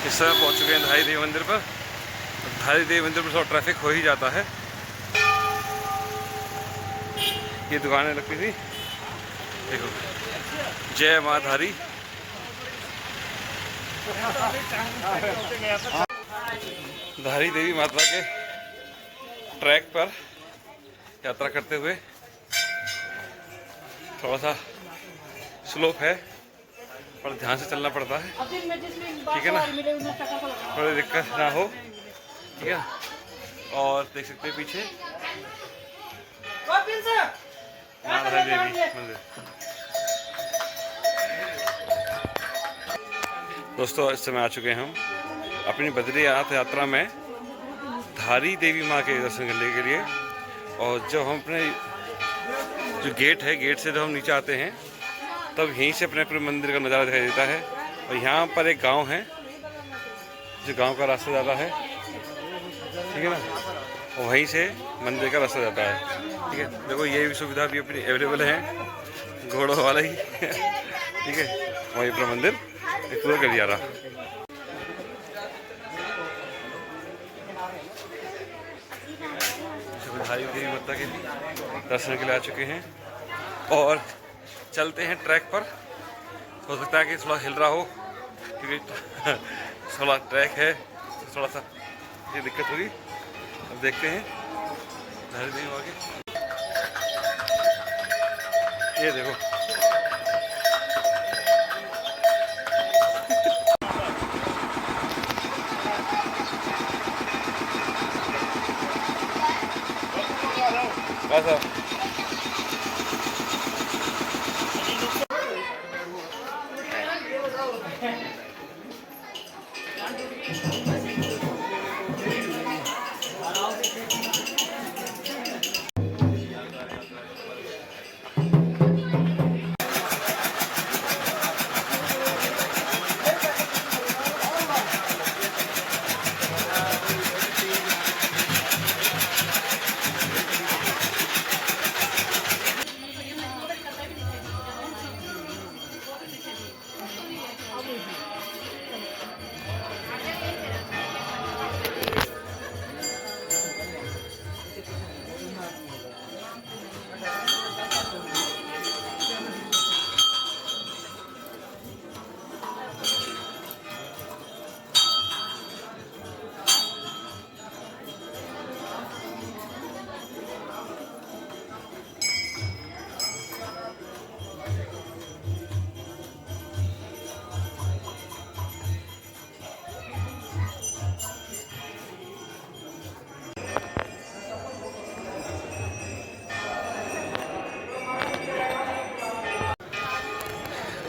इस समय पहुंच चुके हैं धारी देवी मंदिर पर। धारी देवी मंदिर पर थोड़ा ट्रैफिक हो ही जाता है। ये दुकानें लगती थी, देखो, जय माँ धारी। धारी देवी माता के ट्रैक पर यात्रा करते हुए थोड़ा सा स्लोप है पर ध्यान से चलना पड़ता है, ठीक है ना, थोड़ी दिक्कत ना हो, ठीक है। और देख सकते हैं पीछे माता देवी मंदिर। दोस्तों इस समय आ चुके हैं हम अपनी बद्रीनाथ यात्रा में धारी देवी माँ के दर्शन करने के लिए। और जब हम अपने जो गेट है, गेट से जब हम नीचे आते हैं तब यहीं से अपने पूरे मंदिर का नज़ारा दिखाई देता है। और यहाँ पर एक गांव है, जो गांव का रास्ता जाता है, ठीक है ना, और वहीं से मंदिर का रास्ता जाता है। ठीक है, देखो ये भी सुविधा भी अपनी अवेलेबल है, घोड़ों वाला ही ठीक है, वहीं पर मंदिर एक्सप्लोर कर दिया रहा। धारी देवी माता के भी दर्शन के लिए आ चुके हैं और चलते हैं ट्रैक पर। हो सकता है कि थोड़ा हिल रहा हो, क्योंकि थोड़ा ट्रैक है, थोड़ा सा ये दिक्कत होगी। अब देखते हैं धारी देवी माँ के। ये देखो कैसा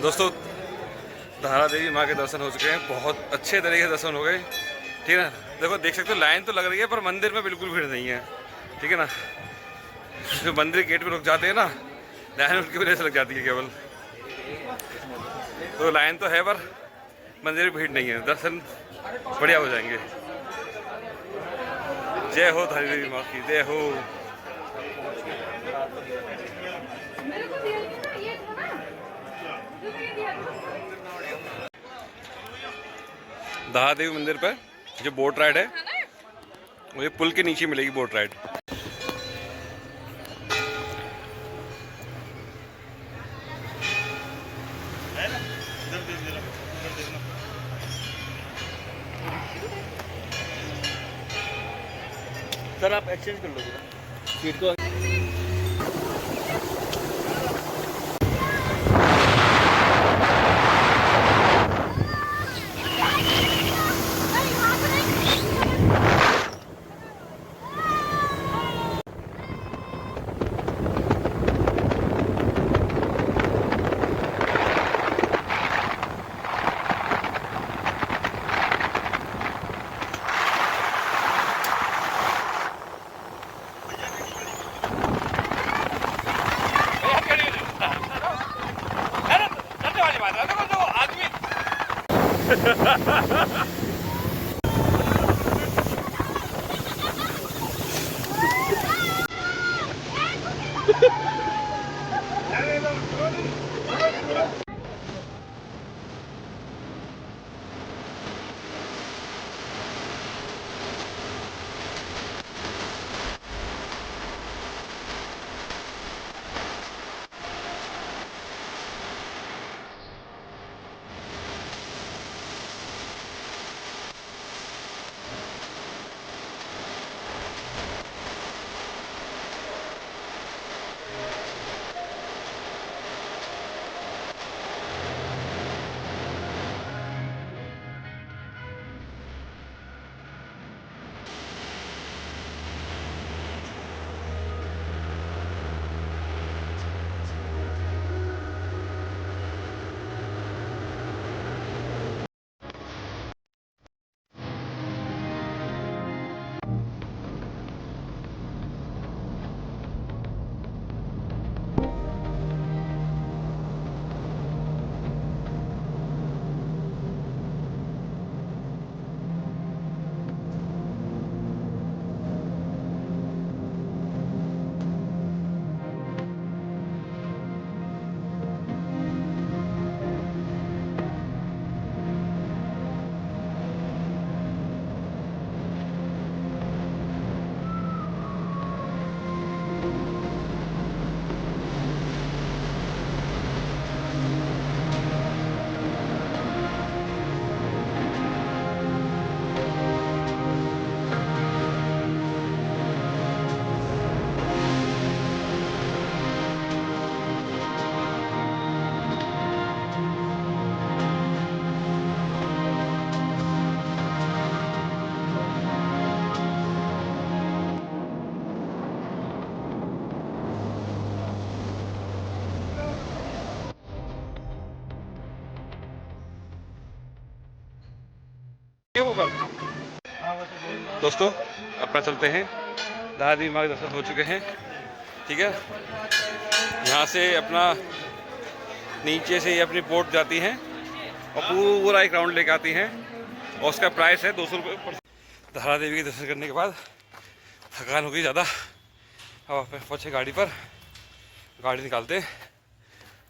दोस्तों, धारा देवी माँ के दर्शन हो चुके हैं, बहुत अच्छे तरीके से दर्शन हो गए। ठीक है ना, देखो देख सकते हो लाइन तो लग रही है पर मंदिर में बिल्कुल भीड़ नहीं है। ठीक है ना, जो मंदिर गेट पे रुक जाते हैं ना, लाइन उनकी वजह से लग जाती है केवल। तो लाइन तो है पर मंदिर में भीड़ नहीं है, दर्शन बढ़िया हो जाएंगे। जय हो धारी देवी माँ की, जय हो। धारा देवी मंदिर पर जो बोट राइड है वो ये पुल के नीचे मिलेगी बोट राइड। सर आप एक्सचेंज कर लो सीट को। दोस्तों अपना चलते हैं, दादा देवी माँ के दर्शन हो चुके हैं, ठीक है। यहाँ से अपना नीचे से ये अपनी बोट जाती हैं और पूरा एक राउंड लेके आती हैं और उसका प्राइस है 200 रुपये पर। धारा देवी के दर्शन करने के बाद थकान हो गई ज़्यादा, अब आप पहुँचे गाड़ी पर, गाड़ी निकालते हैं।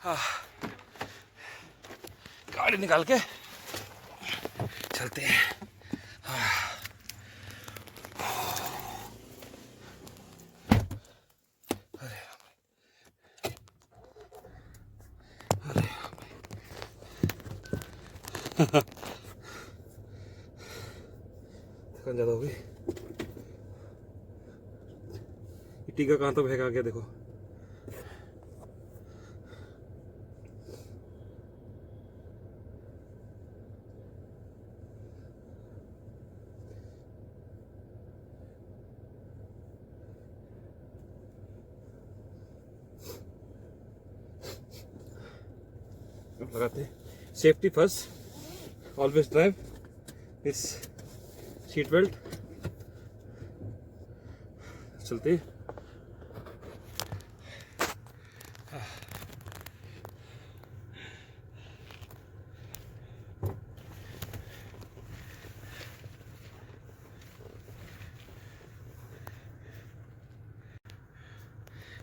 हाँ, गाड़ी निकाल के चलते हैं। हाँ। थकान ज़्यादा हो गई। टीका कहाँ तो फेंका गया देखो। लगाते हैं, सेफ्टी फर्स्ट, ऑलवेज ड्राइव इस सीट बेल्ट। चलते हैं।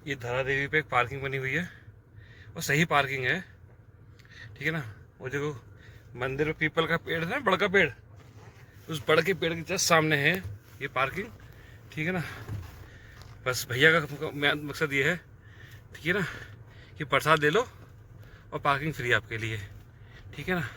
ये धारा देवी पे एक पार्किंग बनी हुई है और सही पार्किंग है, ठीक है ना। वो देखो मंदिर में पीपल का पेड़ है ना, बड़ का पेड़, उस बड़ के पेड़ के जस्ट सामने है ये पार्किंग, ठीक है ना। बस भैया का मकसद ये है, ठीक है ना, कि प्रसाद ले लो और पार्किंग फ्री आपके लिए, ठीक है ना।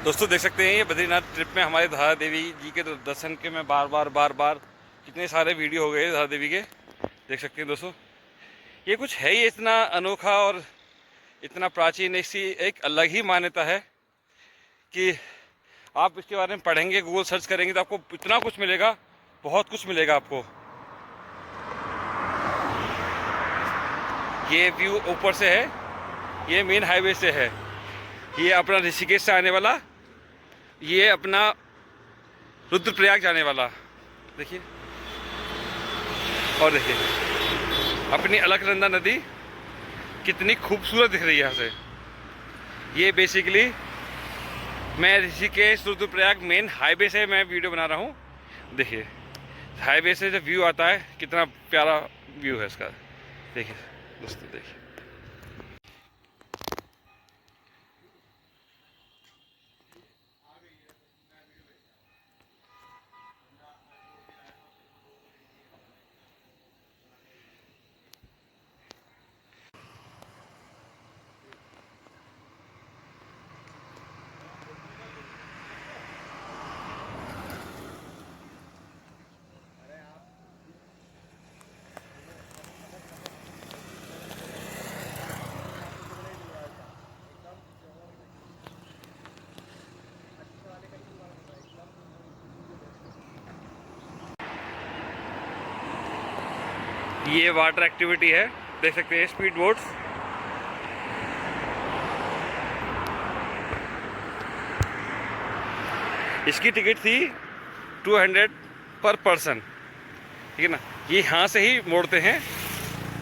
दोस्तों देख सकते हैं ये बद्रीनाथ ट्रिप में हमारे धारा देवी जी के दर्शन के मैं बार बार कितने सारे वीडियो हो गए धारा देवी के, देख सकते हैं दोस्तों। ये कुछ है ही इतना अनोखा और इतना प्राचीन, इसकी एक अलग ही मान्यता है कि आप इसके बारे में पढ़ेंगे, गूगल सर्च करेंगे तो आपको इतना कुछ मिलेगा, बहुत कुछ मिलेगा आपको। ये व्यू ऊपर से है, ये मेन हाईवे से है, ये अपना ऋषिकेश से आने वाला, ये अपना रुद्रप्रयाग जाने वाला, देखिए। और देखिए अपनी अलकनंदा नदी कितनी खूबसूरत दिख रही है यहाँ से। ये बेसिकली मैं ऋषिकेश रुद्रप्रयाग मेन हाईवे से मैं वीडियो बना रहा हूँ। देखिए हाईवे से जो व्यू आता है कितना प्यारा व्यू है इसका, देखिए दोस्तों देखिए। ये वाटर एक्टिविटी है, देख सकते हैं, स्पीड बोट्स। इसकी टिकट थी 200 पर पर्सन, ठीक है ना। ये यहाँ से ही मोड़ते हैं,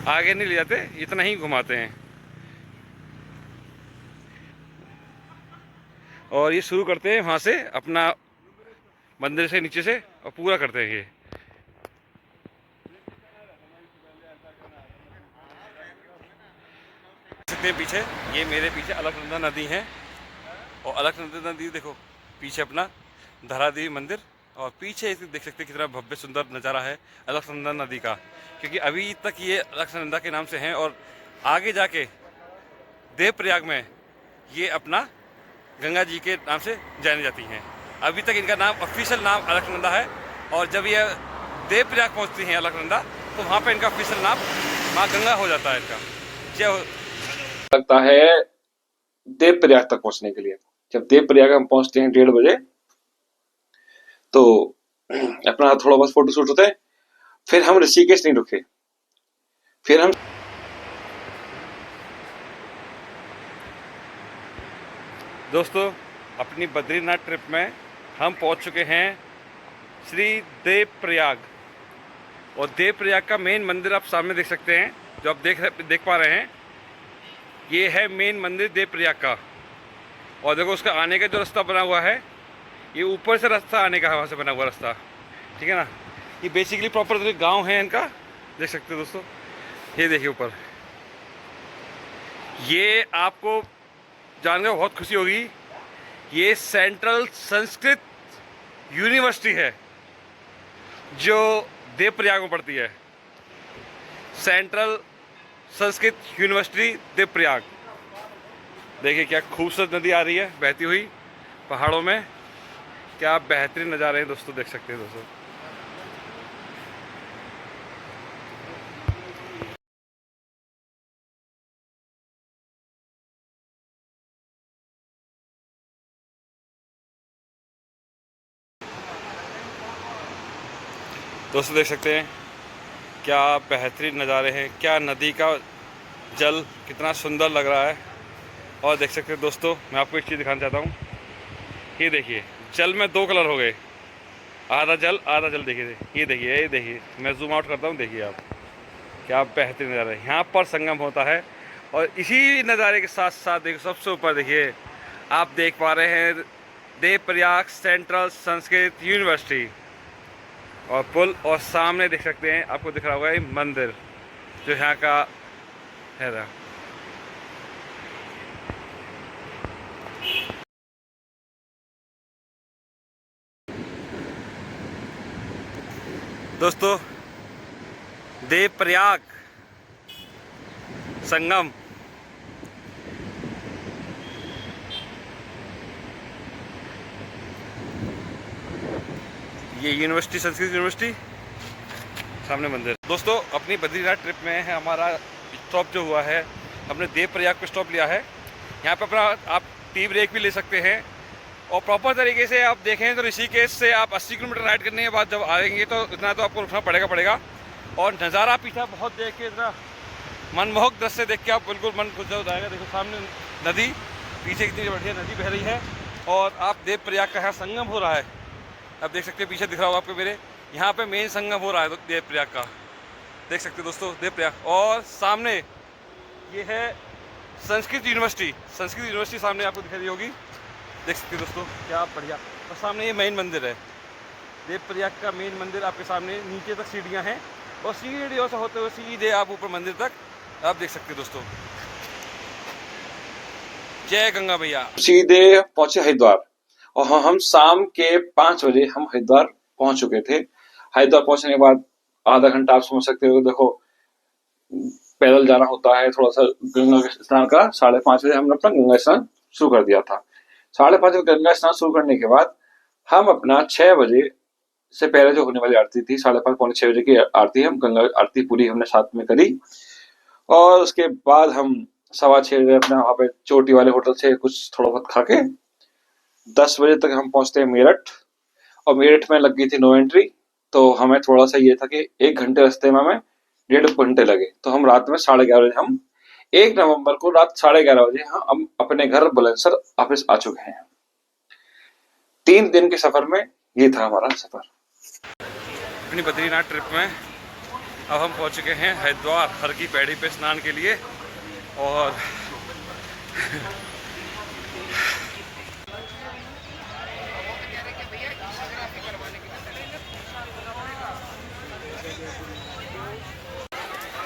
आगे नहीं ले जाते, इतना ही घुमाते हैं। और ये शुरू करते हैं वहाँ से, अपना मंदिर से नीचे से, और पूरा करते हैं ये। सकते हैं पीछे, ये मेरे पीछे अलकनंदा नदी है, और अलकनंदा नदी देखो पीछे अपना धरा देवी मंदिर, और पीछे इसे देख सकते हैं कितना भव्य सुंदर नज़ारा है अलकनंदा नदी का, क्योंकि अभी तक ये अलकनंदा के नाम से हैं और आगे जाके देवप्रयाग में ये अपना गंगा जी के नाम से जानी जाती हैं। अभी तक इनका नाम ऑफिशियल नाम अलकनंदा है, और जब ये देवप्रयाग पहुंचती हैं अलकनंदा तो वहाँ पे इनका ऑफिशियल नाम माँ गंगा हो जाता है इनका। जय हो। लगता है देवप्रयाग तक पहुंचने के लिए। जब देवप्रयाग हम पहुंचते हैं 1:30 बजे, तो अपना थोड़ा बहुत फोटो शूट होता है। फिर हम ऋषिकेश नहीं रुके, फिर हम दोस्तों अपनी बद्रीनाथ ट्रिप में हम पहुंच चुके हैं श्री देवप्रयाग, और देवप्रयाग का मेन मंदिर आप सामने देख सकते हैं, जो आप देख पा रहे हैं। ये है मेन मंदिर देवप्रयाग का, और देखो उसका आने का जो रास्ता बना हुआ है, ये ऊपर से रास्ता आने का है, वहाँ से बना हुआ रास्ता, ठीक है ना। ये बेसिकली प्रॉपर गांव है इनका, देख सकते हो दोस्तों। ये देखिए ऊपर, ये आपको जानकर बहुत खुशी होगी, ये सेंट्रल संस्कृत यूनिवर्सिटी है जो देवप्रयाग में पड़ती है। Central Sanskrit university Devprayag. देखिए क्या खूबसूरत नदी आ रही है बहती हुई पहाड़ों में, क्या बेहतरीन नज़ारे हैं दोस्तों, देख सकते हैं दोस्तों। दोस्तों देख सकते हैं क्या बेहतरीन नज़ारे हैं, क्या नदी का जल कितना सुंदर लग रहा है। और देख सकते हैं दोस्तों, मैं आपको एक चीज़ दिखाना चाहता हूँ। ये देखिए जल में 2 कलर हो गए, आधा जल आधा जल। देखिए ये देखिए, ये देखिए, मैं जूम आउट करता हूँ, देखिए आप क्या बेहतरीन नज़ारा है। यहाँ पर संगम होता है, और इसी नज़ारे के साथ साथ देखो सबसे ऊपर देखिए आप देख पा रहे हैं देवप्रयाग सेंट्रल संस्कृत यूनिवर्सिटी और पुल, और सामने देख सकते हैं आपको दिख रहा होगा ये मंदिर जो यहाँ का है। दोस्तों देवप्रयाग संगम, ये यूनिवर्सिटी संस्कृत यूनिवर्सिटी, सामने मंदिर। दोस्तों अपनी बद्रीनाथ ट्रिप में है हमारा स्टॉप जो हुआ है, हमने देवप्रयाग पे स्टॉप लिया है। यहाँ पे अपना आप टी ब्रेक भी ले सकते हैं, और प्रॉपर तरीके से आप देखें तो ऋषिकेश से आप 80 किलोमीटर राइड करने के बाद जब आएंगे तो इतना तो आपको रुकना पड़ेगा। और नज़ारा पीछे बहुत देख के, इतना मनमोहक दृश्य देख के आप बिल्कुल मन खुश हो जाएगा। देखो सामने नदी, पीछे कितनी बढ़िया नदी बह रही है, और आप देवप्रयाग का यहाँ संगम हो रहा है। अब देख सकते हैं पीछे दिख रहा होगा आपको मेरे, यहाँ पे मेन संगम हो रहा है देवप्रयाग का, देख सकते हैं दोस्तों देवप्रयाग। और सामने ये है संस्कृत यूनिवर्सिटी सामने आपको दिखाई दी होगी, देख सकते हैं दोस्तों क्या बढ़िया। और सामने ये मेन मंदिर है देवप्रयाग का, मेन मंदिर आपके सामने। नीचे तक सीढ़ियाँ हैं, और सीढ़ियों से होते हुए सीधे आप ऊपर मंदिर तक आप देख सकते हैं दोस्तों। जय गंगा मैया। सीधे पहुंचे हरिद्वार, और हम शाम के 5 बजे हम हरिद्वार पहुंच चुके थे। हरिद्वार पहुंचने के बाद आधा घंटा आप समझ सकते हो, देखो पैदल जाना होता है थोड़ा सा गंगा स्नान का। 5:30 बजे हमने अपना गंगा स्नान शुरू कर दिया था। 5:30 बजे गंगा स्नान शुरू करने के बाद हम अपना 6 बजे से पहले जो होने वाली आरती थी, 5:30 पौने 6 बजे की आरती, हम गंगा आरती पूरी हमने साथ में करी। और उसके बाद हम 6:15 बजे अपना वहां पे चोटी वाले होटल से कुछ थोड़ा बहुत खा के 10 बजे तक हम पहुंचते हैं मेरठ। और मेरठ में लग गई थी नो एंट्री, तो हमें थोड़ा सा ये था कि 1 घंटे रास्ते में हमें 1.5 घंटे लगे। तो हम रात में 11:30 बजे, हम 1 नवंबर को रात 11:30 बजे हम अपने घर बुलंदशहर वापस आ चुके हैं। 3 दिन के सफर में ये था हमारा सफर। अपनी बद्रीनाथ ट्रिप में अब हम पहुंच चुके हैं हरिद्वार हर की पैड़ी पे स्नान के लिए। और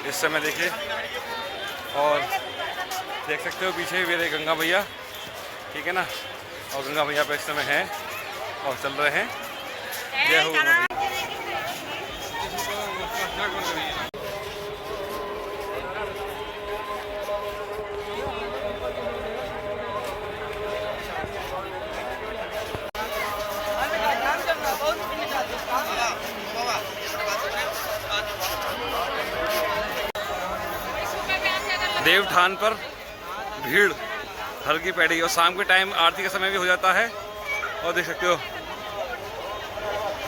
इस समय देखिए, और देख सकते हो पीछे मेरे गंगा भैया, ठीक है ना। और गंगा मैया पे इस समय हैं और चल रहे हैं। जय हो गंगा मैया। देवठान पर भीड़ हल्की पैड़ी और शाम के टाइम आरती का समय भी हो जाता है और देख सकते हो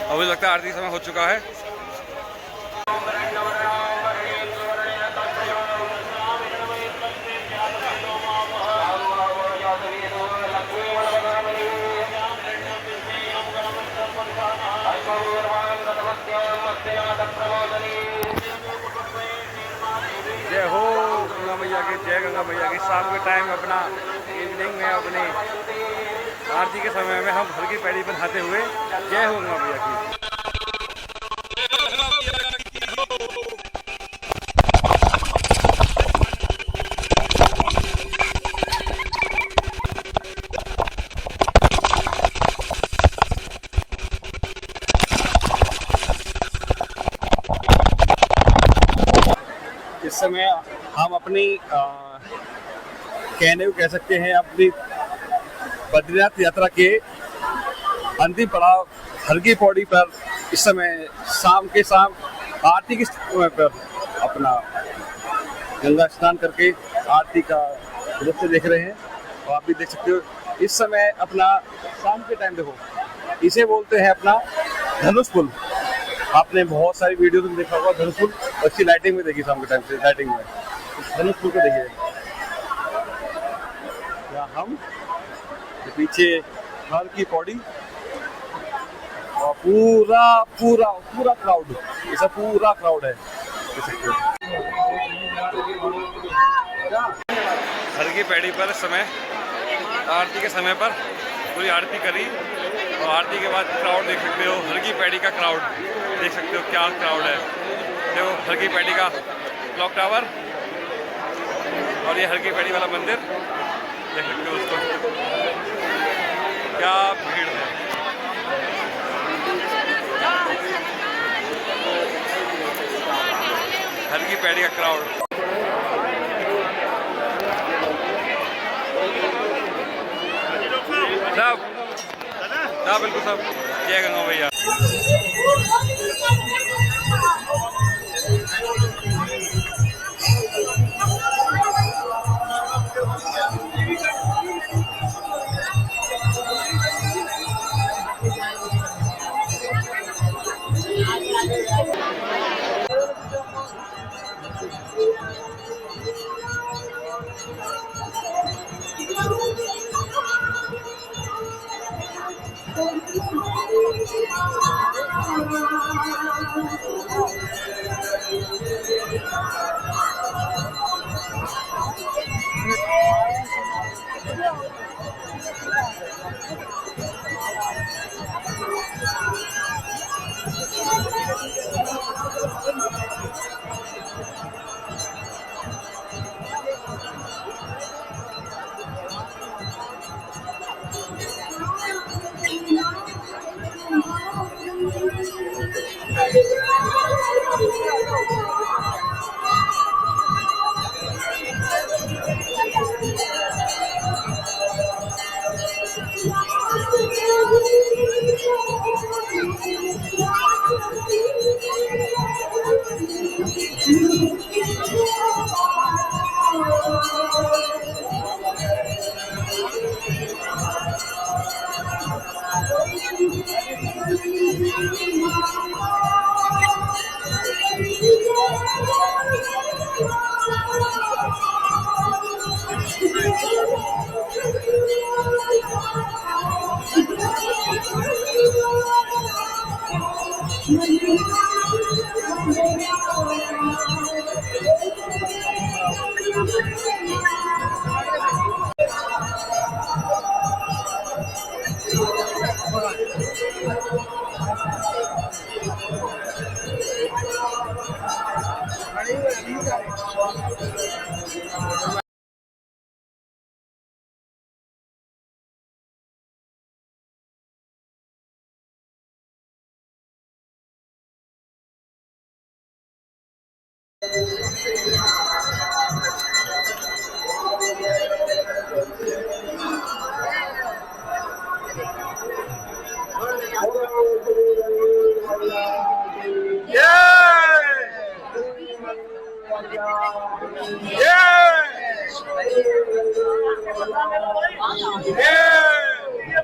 अभी लगता है आरती का समय हो चुका है। जय हो गंगा मैया की, जय गंगा मैया की। शाम के टाइम अपना इवनिंग में अपनी आरती के समय में हम हल्की पैड़ी पर नहाते हुए जय हो गंगा मैया की। इस समय हम अपनी कहने को कह सकते हैं अपनी बद्रीनाथ यात्रा के अंतिम पड़ाव हरकी पौड़ी पर इस समय शाम के शाम आरती के समय पर अपना गंगा स्नान करके आरती का दृश्य देख रहे हैं। और आप भी देख सकते हो इस समय अपना शाम के टाइम देखो, इसे बोलते हैं अपना धनुष पुल। आपने बहुत सारी वीडियो में देखा होगा धनुष पुल, अच्छी लाइटिंग में देखी शाम के टाइम से, लाइटिंग में धनुष पुल को देखिए। या हम पीछे हर की पौड़ी और पूरा पूरा पूरा क्राउड, ऐसा पूरा क्राउड है। हर की पैड़ी पर इस समय आरती के समय पर पूरी आरती करी और आरती के बाद क्राउड देख सकते हो, हर की पैड़ी का क्राउड देख सकते हो, क्या क्राउड है। देखो हर की पैड़ी का क्लॉक टावर और ये हर की पैड़ी वाला मंदिर देख सकते हो उसको, क्या भीड़ है। हर की पैड़ी का क्राउड। सब बिल्कुल सब। जय गंगा मैया।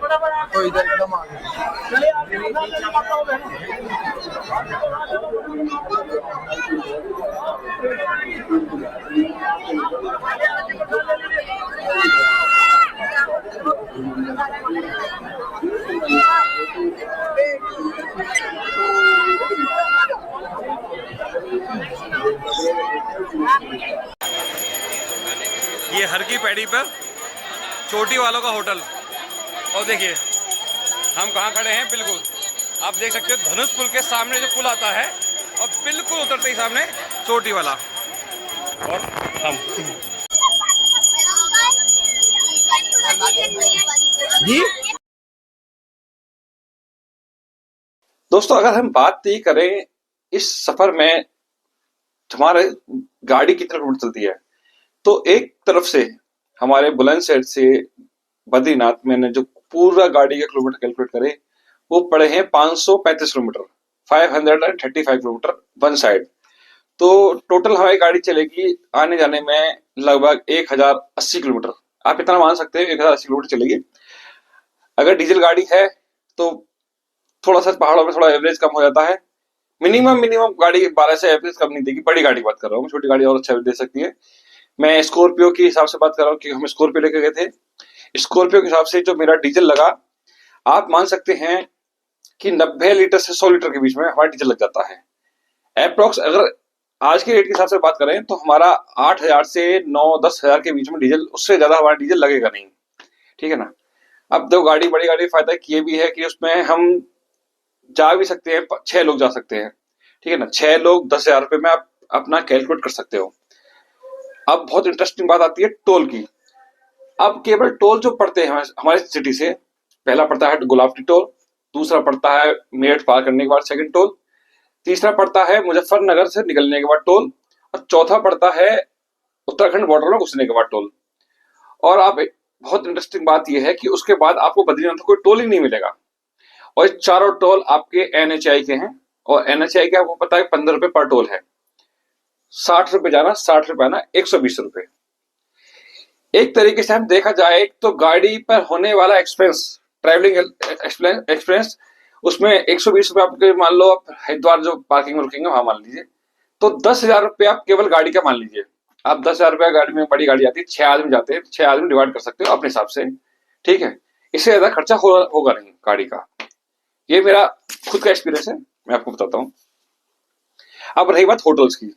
तो इधर एकदम आगे। ये हर की पैड़ी पर चोटी वालों का होटल। और देखिए हम कहाँ खड़े हैं, बिल्कुल आप देख सकते हो धनुष पुल के सामने जो पुल आता है, और बिल्कुल उतरते ही सामने चोटी वाला। और हम जी दोस्तों, अगर हम बात ही करें इस सफर में हमारे गाड़ी कितने किलोमीटर चलती है, तो एक तरफ से हमारे बुलंदशहर से बद्रीनाथ मैंने जो पूरा गाड़ी का किलोमीटर कैलकुलेट करे, वो पड़े हैं 535 किलोमीटर, 535 किलोमीटर वन साइड। तो टोटल हमारी गाड़ी चलेगी आने जाने में लगभग 1080 किलोमीटर। आप इतना मान सकते हैं 1080 किलोमीटर चलेगी। अगर डीजल गाड़ी है तो थोड़ा सा पहाड़ों में थोड़ा एवरेज कम हो जाता है। मिनिमम गाड़ी 12 से एवरेज कम नहीं देगी। बड़ी गाड़ी की बात कर रहा हूँ, छोटी गाड़ी और अच्छा दे सकती है। मैं स्कॉर्पियो के हिसाब से बात कर रहा हूँ कि हम स्कॉर्पियो लेके गए थे। स्कॉर्पियो के हिसाब से जो मेरा डीजल लगा, आप मान सकते हैं कि 90 लीटर से 100 लीटर के बीच में हमारा डीजल लग जाता है अप्रोक्स। अगर आज के रेट के हिसाब से बात करें तो हमारा 8000 से 9-10 हजार के बीच में डीजल, उससे ज्यादा हमारा डीजल लगेगा नहीं, ठीक है ना। अब तो बड़ी गाड़ी फायदा ये भी है कि उसमें हम जा भी सकते हैं, 6 लोग जा सकते हैं, ठीक है ना। 6 लोग 10,000 रुपए में आप अपना कैलकुलेट कर सकते हो। अब बहुत इंटरेस्टिंग बात आती है टोल की। अब केवल टोल जो पड़ते हैं हमारे सिटी से, पहला पड़ता है गुलाबटी टोल, दूसरा पड़ता है मेरठ पार करने के बाद सेकंड टोल, तीसरा पड़ता है मुजफ्फरनगर से निकलने के बाद टोल, और चौथा पड़ता है उत्तराखंड बॉर्डर में घुसने के बाद टोल। और आप बहुत इंटरेस्टिंग बात यह है कि उसके बाद आपको बद्रीनाथ कोई टोल ही नहीं मिलेगा। और ये चारों टोल आपके NHAI के हैं, और NHAI के आपको पता है 15 रुपए पर टोल है। 60 रुपए जाना, 60 रुपए आना, 120 रुपए। एक तरीके से हम देखा जाए तो गाड़ी पर होने वाला एक्सपेंस, ट्रैवलिंग एक्सपेंस, उसमें 120 रुपए आपके मान लो, आप हरिद्वार जो पार्किंग में रुकेंगे वहां मान लीजिए, तो 10,000 रुपए आप केवल गाड़ी का मान लीजिए। आप 10,000 रुपया गाड़ी में, बड़ी गाड़ी आती है, 6 आदमी जाते हैं, 6 आदमी डिवाइड कर सकते हो अपने हिसाब से, ठीक है। इससे ज्यादा खर्चा होगा नहीं गाड़ी का। ये मेरा खुद का एक्सपीरियंस है, मैं आपको बताता हूँ। अब रही बात होटल्स की।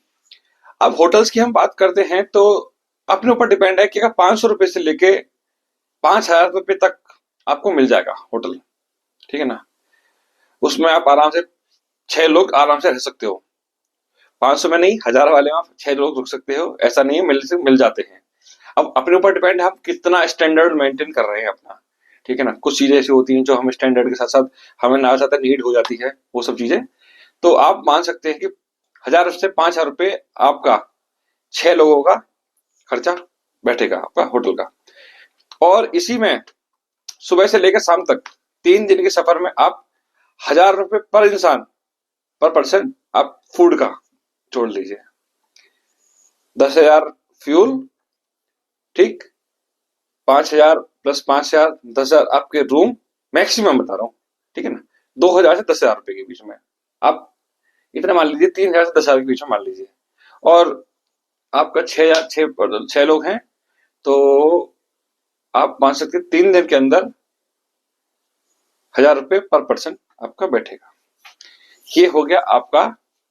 अब होटल्स की हम बात करते हैं तो अपने ऊपर डिपेंड है कि अगर 500 रुपए से लेके 5,000 रुपए तक आपको मिल जाएगा होटल, ठीक है ना। उसमें आप आराम से 6 लोग आराम से रह सकते हो। 500 में नहीं, 1000 वाले में आप 6 लोग रुक सकते हो, ऐसा नहीं है, मिल जाते हैं। अब अपने ऊपर डिपेंड है हम कितना स्टैंडर्ड मेंटेन कर रहे हैं अपना, ठीक है ना। कुछ चीजें ऐसी होती हैं जो हमें स्टैंडर्ड के साथ साथ हमें ना चाहता नीड हो जाती है, वो सब चीजें। तो आप मान सकते हैं कि 1000 से 5,000 रुपए आपका 6 लोगों का खर्चा बैठेगा आपका होटल का। और इसी में सुबह से लेकर शाम तक 3 दिन के सफर में आप 1000 रुपए पर इंसान, पर पर्सन आप फूड का जोड़ लीजिए। 10,000 फ्यूल, ठीक, 5,000 प्लस 5,000, 10,000 आपके रूम, मैक्सिमम बता रहा हूँ, ठीक है ना। 2,000 से 10,000 रुपए के बीच में आप इतना मान लीजिए, 3,000 से 10,000 के बीच में मान लीजिए। और आपका 6 लोग हैं तो आप मान सकते हैं 3 दिन के अंदर 1000 रुपए पर पर्सन आपका बैठेगा। ये हो गया आपका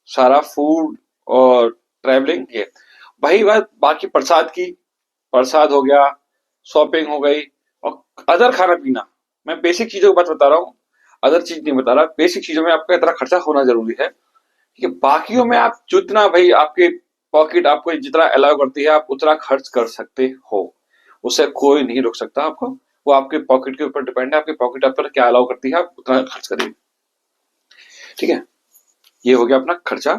सारा फूड और ट्रैवलिंग। ये वही बात बाकी प्रसाद की, प्रसाद हो गया, शॉपिंग हो गई, और अदर खाना पीना। मैं बेसिक चीजों की बात बता रहा हूँ, अदर चीज नहीं बता रहा। बेसिक चीजों में आपका इतना खर्चा होना जरूरी है कि बाकियों में आप जितना भाई आपके पॉकेट आपको जितना अलाउ करती है आप उतना खर्च कर सकते हो, उससे कोई नहीं रोक सकता आपको। वो आपके पॉकेट के ऊपर डिपेंड है, आपकी पॉकेट आप पर क्या अलाउ करती है, आप उतना खर्च करिए, ठीक है। ये हो गया अपना खर्चा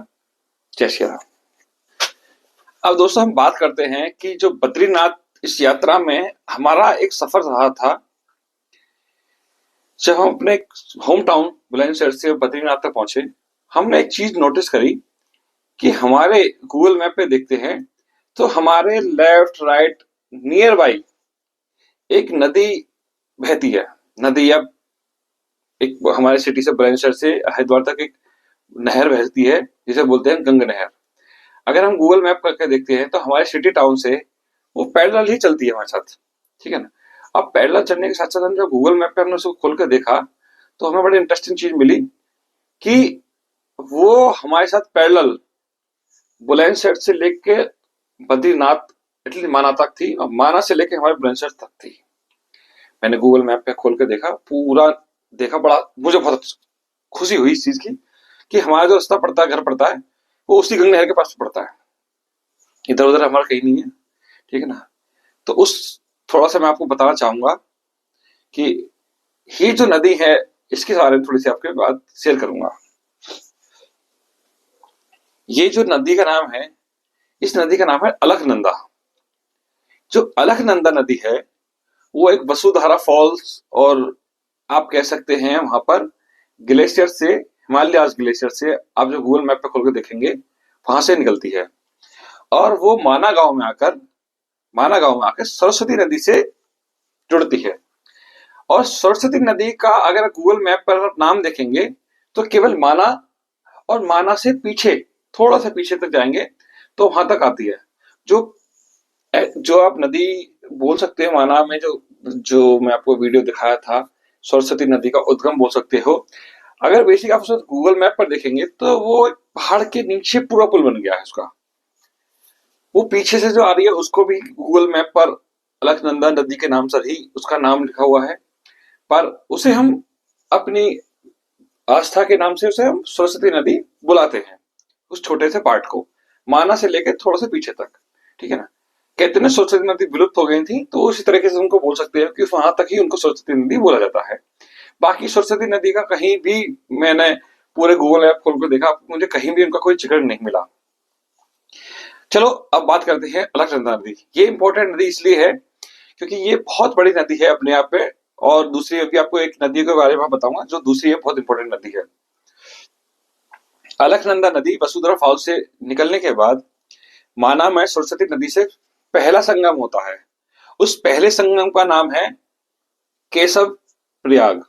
जैसे रहा। अब दोस्तों हम बात करते हैं कि जो बद्रीनाथ, इस यात्रा में हमारा एक सफर रहा था। जब हम अपने होम टाउन बुलंदशहर से बद्रीनाथ तक पहुंचे, हमने एक चीज नोटिस करी कि हमारे गूगल मैप पे देखते हैं तो हमारे लेफ्ट राइट नियर बाई एक नदी बहती है, नदी अब एक हमारे सिटी से बुलंदशहर से हरिद्वार तक एक नहर बहती है जिसे बोलते हैं गंगा नहर। अगर हम गूगल मैप करके देखते हैं तो हमारे सिटी टाउन से वो पैरेलल ही चलती है हमारे साथ, ठीक है ना। अब पैरेलल चलने के साथ साथ हम जब गूगल मैप पे हमने उसको खोल कर देखा तो हमें बड़ी इंटरेस्टिंग चीज मिली कि वो हमारे साथ पैरेलल बुलंदशहर से लेके बद्रीनाथ इटली माना तक थी और माना से लेके हमारे बुलंदशहर तक थी। मैंने गूगल मैप पे खोल के देखा, पूरा देखा, बड़ा मुझे बहुत खुशी हुई इस चीज की कि हमारा जो रास्ता पड़ता है, घर पड़ता है, वो उसी गंगा नहर के पास पड़ता है, इधर उधर हमारा कहीं नहीं है, ठीक है ना। तो उस थोड़ा सा मैं आपको बताना चाहूंगा कि ये जो नदी है इसके बारे में थोड़ी सी आपके बात शेयर करूंगा। ये जो नदी का नाम है, इस नदी का नाम है अलकनंदा। जो अलकनंदा नदी है वो एक वसुधारा फॉल्स और आप कह सकते हैं वहां पर ग्लेशियर से, हिमालयाज ग्लेशियर से आप जो गूगल मैप पे खोल के देखेंगे वहां से निकलती है और वो माना गांव में आकर सरस्वती नदी से जुड़ती है। और सरस्वती नदी का अगर गूगल मैप पर आप नाम देखेंगे तो केवल माना और माना से पीछे, थोड़ा सा पीछे तक जाएंगे तो वहां तक आती है। जो जो आप नदी बोल सकते हैं माना में, जो जो मैं आपको वीडियो दिखाया था सरस्वती नदी का उद्गम बोल सकते हो। अगर बेसिक आप गूगल मैप पर देखेंगे तो वो पहाड़ के नीचे पूरा पुल बन गया है उसका। वो पीछे से जो आ रही है उसको भी गूगल मैप पर अलकनंदा नदी के नाम से ही उसका नाम लिखा हुआ है, पर उसे हम अपनी आस्था के नाम से उसे हम सरस्वती नदी बुलाते हैं, उस छोटे से पार्ट को, माना से लेकर थोड़ा सा पीछे तक, ठीक है ना। कहते हैं सरस्वती नदी विलुप्त हो गई थी तो उसी तरीके से उनको बोल सकते हैं कि वहां तक ही उनको सरस्वती नदी बोला जाता है। बाकी सरस्वती नदी का कहीं भी मैंने पूरे गूगल ऐप खोल कर देखा, मुझे कहीं भी उनका कोई जिक्र नहीं मिला। चलो अब बात करते हैं अलकनंदा नदी। ये इंपॉर्टेंट नदी इसलिए है क्योंकि ये बहुत बड़ी नदी है अपने आप पे, और दूसरी अभी आपको एक नदी के बारे में बताऊंगा जो दूसरी है, बहुत इंपॉर्टेंट नदी है। अलकनंदा नदी वसुधरा फॉल्स से निकलने के बाद माना में सरस्वती नदी से पहला संगम होता है। उस पहले संगम का नाम है केशव प्रयाग,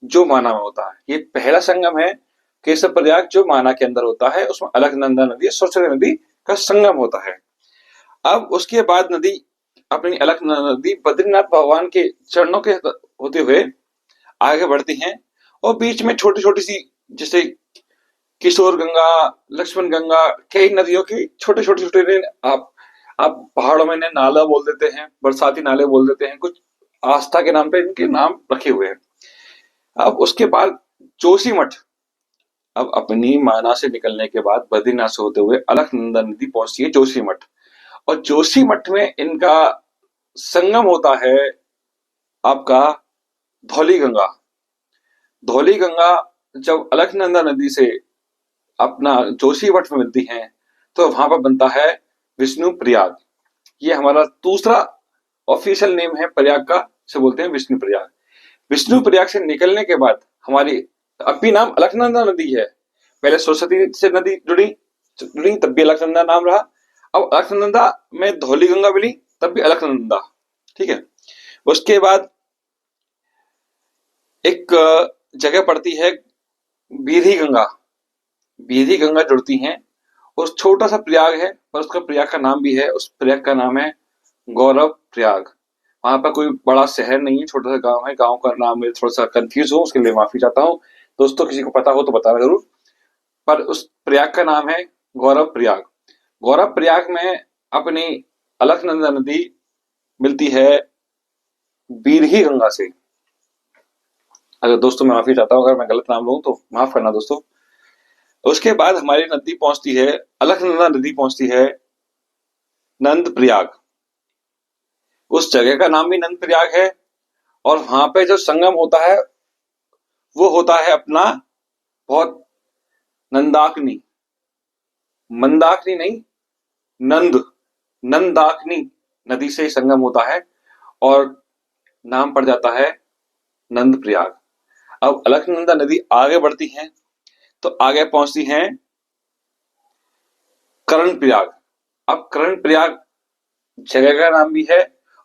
जो माना में होता है। ये पहला संगम है केशव प्रयाग जो माना के अंदर होता है, उसमें अलकनंदा नदी सरस्वती नदी का संगम होता है। अब उसके बाद नदी अपनी अलकनंदा नदी बद्रीनाथ भगवान के चरणों के होते हुए आगे बढ़ती हैं और बीच में छोटी छोटी सी, जैसे किशोर गंगा, लक्ष्मण गंगा, कई नदियों की छोटे छोटे छोटे आप पहाड़ों में इन्हें नाला बोल देते हैं, बरसाती नाले बोल देते हैं, कुछ आस्था के नाम पे इनके नाम रखे हुए हैं। अब उसके बाद जोशीमठ, अब अपनी माना से निकलने के बाद बद्रीनाथ से होते हुए अलकनंदा नदी पहुंचती है जोशीमठ, और जोशीमठ में इनका संगम होता है आपका धौली गंगा। धौली गंगा जब अलकनंदा नदी से अपना जोशीमठ में मिलती हैं तो वहां पर बनता है विष्णु प्रयाग। ये हमारा दूसरा ऑफिशियल नेम है प्रयाग का, से बोलते हैं विष्णु प्रयाग। विष्णु प्रयाग से निकलने के बाद हमारी अब भी नाम अलकनंदा नदी है, पहले सरस्वती से नदी जुड़ी तब भी अलकनंदा नाम रहा, अब अलकनंदा में धौली गंगा मिली तब भी अलकनंदा, ठीक है। उसके बाद एक जगह पड़ती है बीधी गंगा, बीधी गंगा जुड़ती हैं और छोटा सा प्रयाग है, पर उसका प्रयाग का नाम भी है, उस प्रयाग का नाम है गौरव प्रयाग। वहां पर कोई बड़ा शहर नहीं है, छोटा सा गांव है। गांव का नाम में थोड़ा सा कंफ्यूज हूँ, उसके लिए माफी चाहता हूँ दोस्तों, किसी को पता हो तो बताना जरूर। पर उस प्रयाग का नाम है गौरव प्रयाग। गौरव प्रयाग में अपनी अलकनंदा नदी मिलती है बीरही गंगा से। अगर दोस्तों मैं माफी चाहता हूँ अगर मैं गलत नाम लूँ तो माफ करना दोस्तों। उसके बाद हमारी नदी पहुंचती है, अलकनंदा नदी पहुंचती है नंद प्रयाग। उस जगह का नाम भी नंद प्रयाग है और वहां पे जो संगम होता है वो होता है अपना बहुत नंदाकिनी, मंदाकिनी नहीं, नंदाकिनी नदी से संगम होता है और नाम पड़ जाता है नंद प्रयाग। अब अलकनंदा नदी आगे बढ़ती है तो आगे पहुंचती हैं कर्ण प्रयाग। अब कर्ण प्रयाग जगह का नाम भी है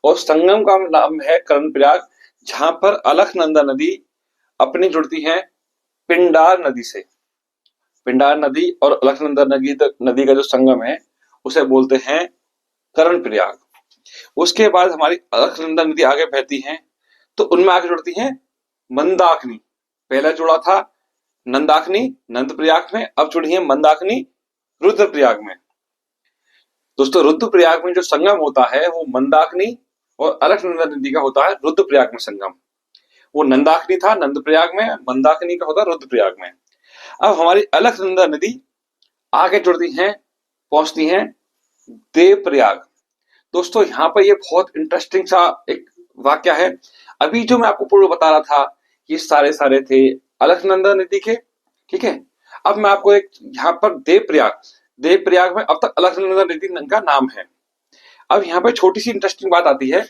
और संगम का नाम है कर्ण प्रयाग, जहां पर अलकनंदा नदी अपनी जुड़ती है पिंडार नदी से। पिंडार नदी और अलकनंदा नदी का जो संगम है उसे बोलते हैं कर्णप्रयाग। उसके बाद हमारी अलकनंदा नदी आगे बहती है तो उनमें आगे जुड़ती है मंदाकिनी। पहले जुड़ा था नंदाकिनी नंदप्रयाग में, अब जुड़ी है मंदाकिनी रुद्रप्रयाग में। दोस्तों रुद्रप्रयाग में जो संगम होता है वो मंदाकिनी और अलकनंदा नदी का होता है रुद्रप्रयाग में संगम। वो नंदाकिनी था नंदप्रयाग में, मंदाकिनी का होता है रुद्रप्रयाग में। अब हमारी अलकनंदा नदी आगे जुड़ती है, पहुंचती है देवप्रयाग। दोस्तों यहाँ पर ये बहुत इंटरेस्टिंग सा एक वाक्य है। अभी जो मैं आपको पूर्व बता रहा था ये सारे थे अलकनंदा नदी के, ठीक है। अब मैं आपको एक यहाँ पर देवप्रयाग में अब तक अलकनंदा नदी का नाम है। अब यहाँ पे छोटी सी इंटरेस्टिंग बात आती है।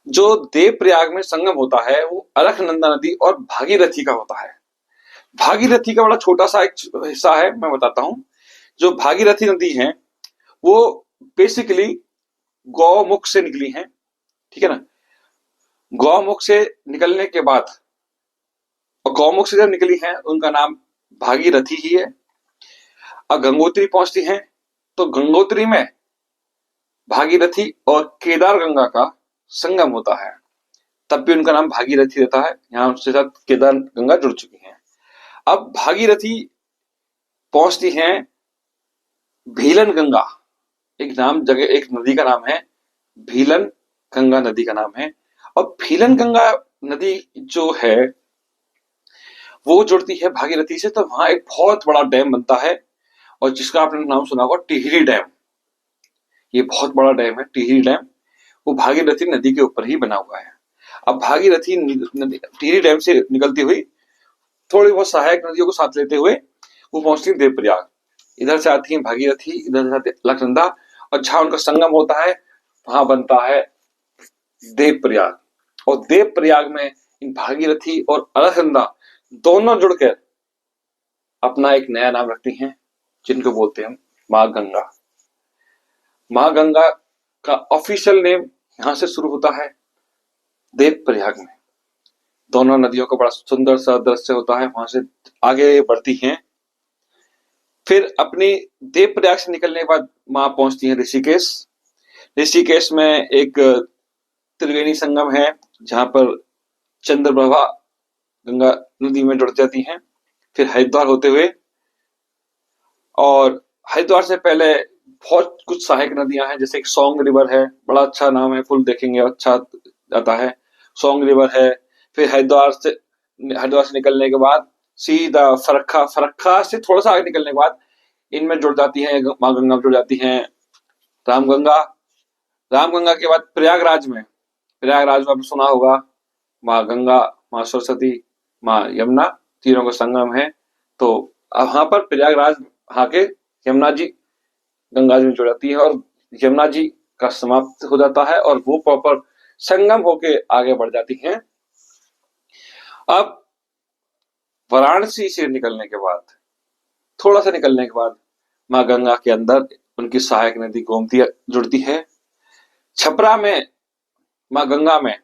जो देवप्रयाग में संगम होता है वो अलकनंदा नदी और भागीरथी का होता है। भागीरथी का बड़ा छोटा सा एक हिस्सा है, मैं बताता हूं। जो भागीरथी नदी है वो बेसिकली गौमुख से निकली है, ठीक है ना। गौमुख से निकलने के बाद, और गौमुख से जब निकली है उनका नाम भागीरथी ही है। अब गंगोत्री पहुंचती है तो गंगोत्री में भागीरथी और केदार गंगा का संगम होता है, तब भी उनका नाम भागीरथी रहता है। यहाँ उसके साथ केदार गंगा जुड़ चुकी है। अब भागीरथी पहुंचती है भीलन गंगा, एक नदी का नाम है भीलन गंगा नदी का नाम है। और भीलन गंगा नदी जो है वो जुड़ती है भागीरथी से, तो वहां एक बहुत बड़ा डैम बनता है और जिसका आपने नाम सुना होगा टिहरी डैम। ये बहुत बड़ा डैम है टिहरी डैम, वो भागीरथी नदी के ऊपर ही बना हुआ है। अब भागीरथी नदी टिहरी डैम से निकलती हुई थोड़ी बहुत सहायक नदियों को साथ लेते हुए वो पहुंचती है देवप्रयाग। इधर से आती है भागीरथी, इधर से आती है अलकनंदा, और जहां उनका संगम होता है वहां बनता है देवप्रयाग। और देवप्रयाग में इन भागीरथी और अलकनंदा दोनों जुड़कर अपना एक नया नाम रखती हैं, जिनको बोलते हैं माँ गंगा। माँ गंगा का ऑफिशियल नेम यहां से शुरू होता है देवप्रयाग में। दोनों नदियों का बड़ा सुंदर सा दृश्य होता है, वहां से आगे बढ़ती हैं। फिर अपनी देवप्रयाग से निकलने के बाद माँ पहुंचती है ऋषिकेश। ऋषिकेश में एक त्रिवेणी संगम है जहां पर चंद्रप्रभा गंगा नदी में जुड़ जाती हैं। फिर हरिद्वार होते हुए, और हरिद्वार से पहले बहुत कुछ सहायक नदियां हैं, जैसे एक सोंग रिवर है, बड़ा अच्छा नाम है, फुल देखेंगे अच्छा आता है। सोंग रिवर है। फिर हरिद्वार से निकलने के बाद सीधा फरक्का से थोड़ा सा आगे निकलने के बाद इनमें जुड़ जाती है माँ गंगा, जुड़ जाती हैं रामगंगा। रामगंगा के बाद प्रयागराज में आपने सुना होगा माँ गंगा, माँ सरस्वती, माँ यमुना, तीनों का संगम है। तो वहां पर प्रयागराज के यमुना जी गंगा जी में जुड़ जाती है और यमुना जी का समाप्त हो जाता है और वो प्रॉपर संगम होके आगे बढ़ जाती हैं। अब वाराणसी से निकलने के बाद, थोड़ा सा निकलने के बाद माँ गंगा के अंदर उनकी सहायक नदी गोमती जुड़ती है। छपरा में माँ गंगा में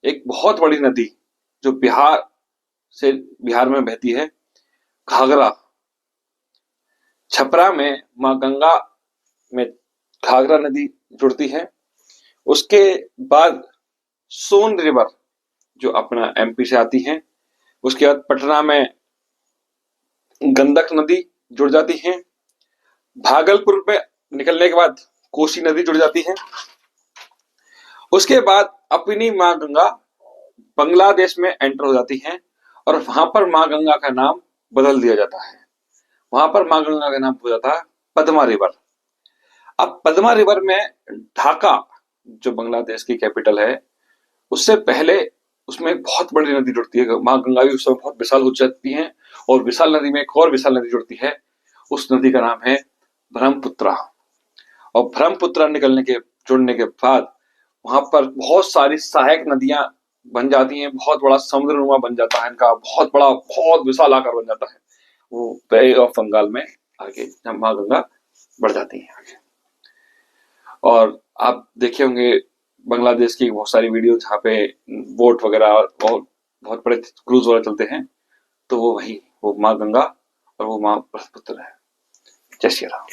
एक बहुत बड़ी नदी जो बिहार में बहती है, घाघरा। छपरा में माँ गंगा में घाघरा नदी जुड़ती है। उसके बाद सोन रिवर जो अपना एमपी से आती है। उसके बाद पटना में गंडक नदी जुड़ जाती है। भागलपुर में निकलने के बाद कोसी नदी जुड़ जाती है। उसके बाद अपनी माँ गंगा बांग्लादेश में एंटर हो जाती है और वहां पर माँ गंगा का नाम बदल दिया जाता है। वहां पर माँ गंगा का नाम हो जाता है पद्मा रिवर। अब पद्मा रिवर में ढाका जो बांग्लादेश की कैपिटल है उससे पहले उसमें एक बहुत बड़ी नदी जुड़ती है। माँ गंगा भी उस समय बहुत विशाल हो जाती है और विशाल नदी में एक और विशाल नदी जुड़ती है। उस नदी का नाम है ब्रह्मपुत्रा। और ब्रह्मपुत्रा जुड़ने के बाद वहां पर बहुत सारी सहायक नदियां बन जाती हैं। बहुत बड़ा समुद्र बन जाता है इनका, बहुत विशाल आकार बन जाता है। वो बे ऑफ बंगाल में आगे माँ गंगा बढ़ जाती है आगे। और आप देखे होंगे बांग्लादेश की बहुत सारी वीडियो जहाँ पे बोट वगैरह बहुत बहुत बड़े क्रूज वगैरह चलते हैं, तो वो माँ गंगा और वो माँ ब्रह्मपुत्र है। जय श्री राम।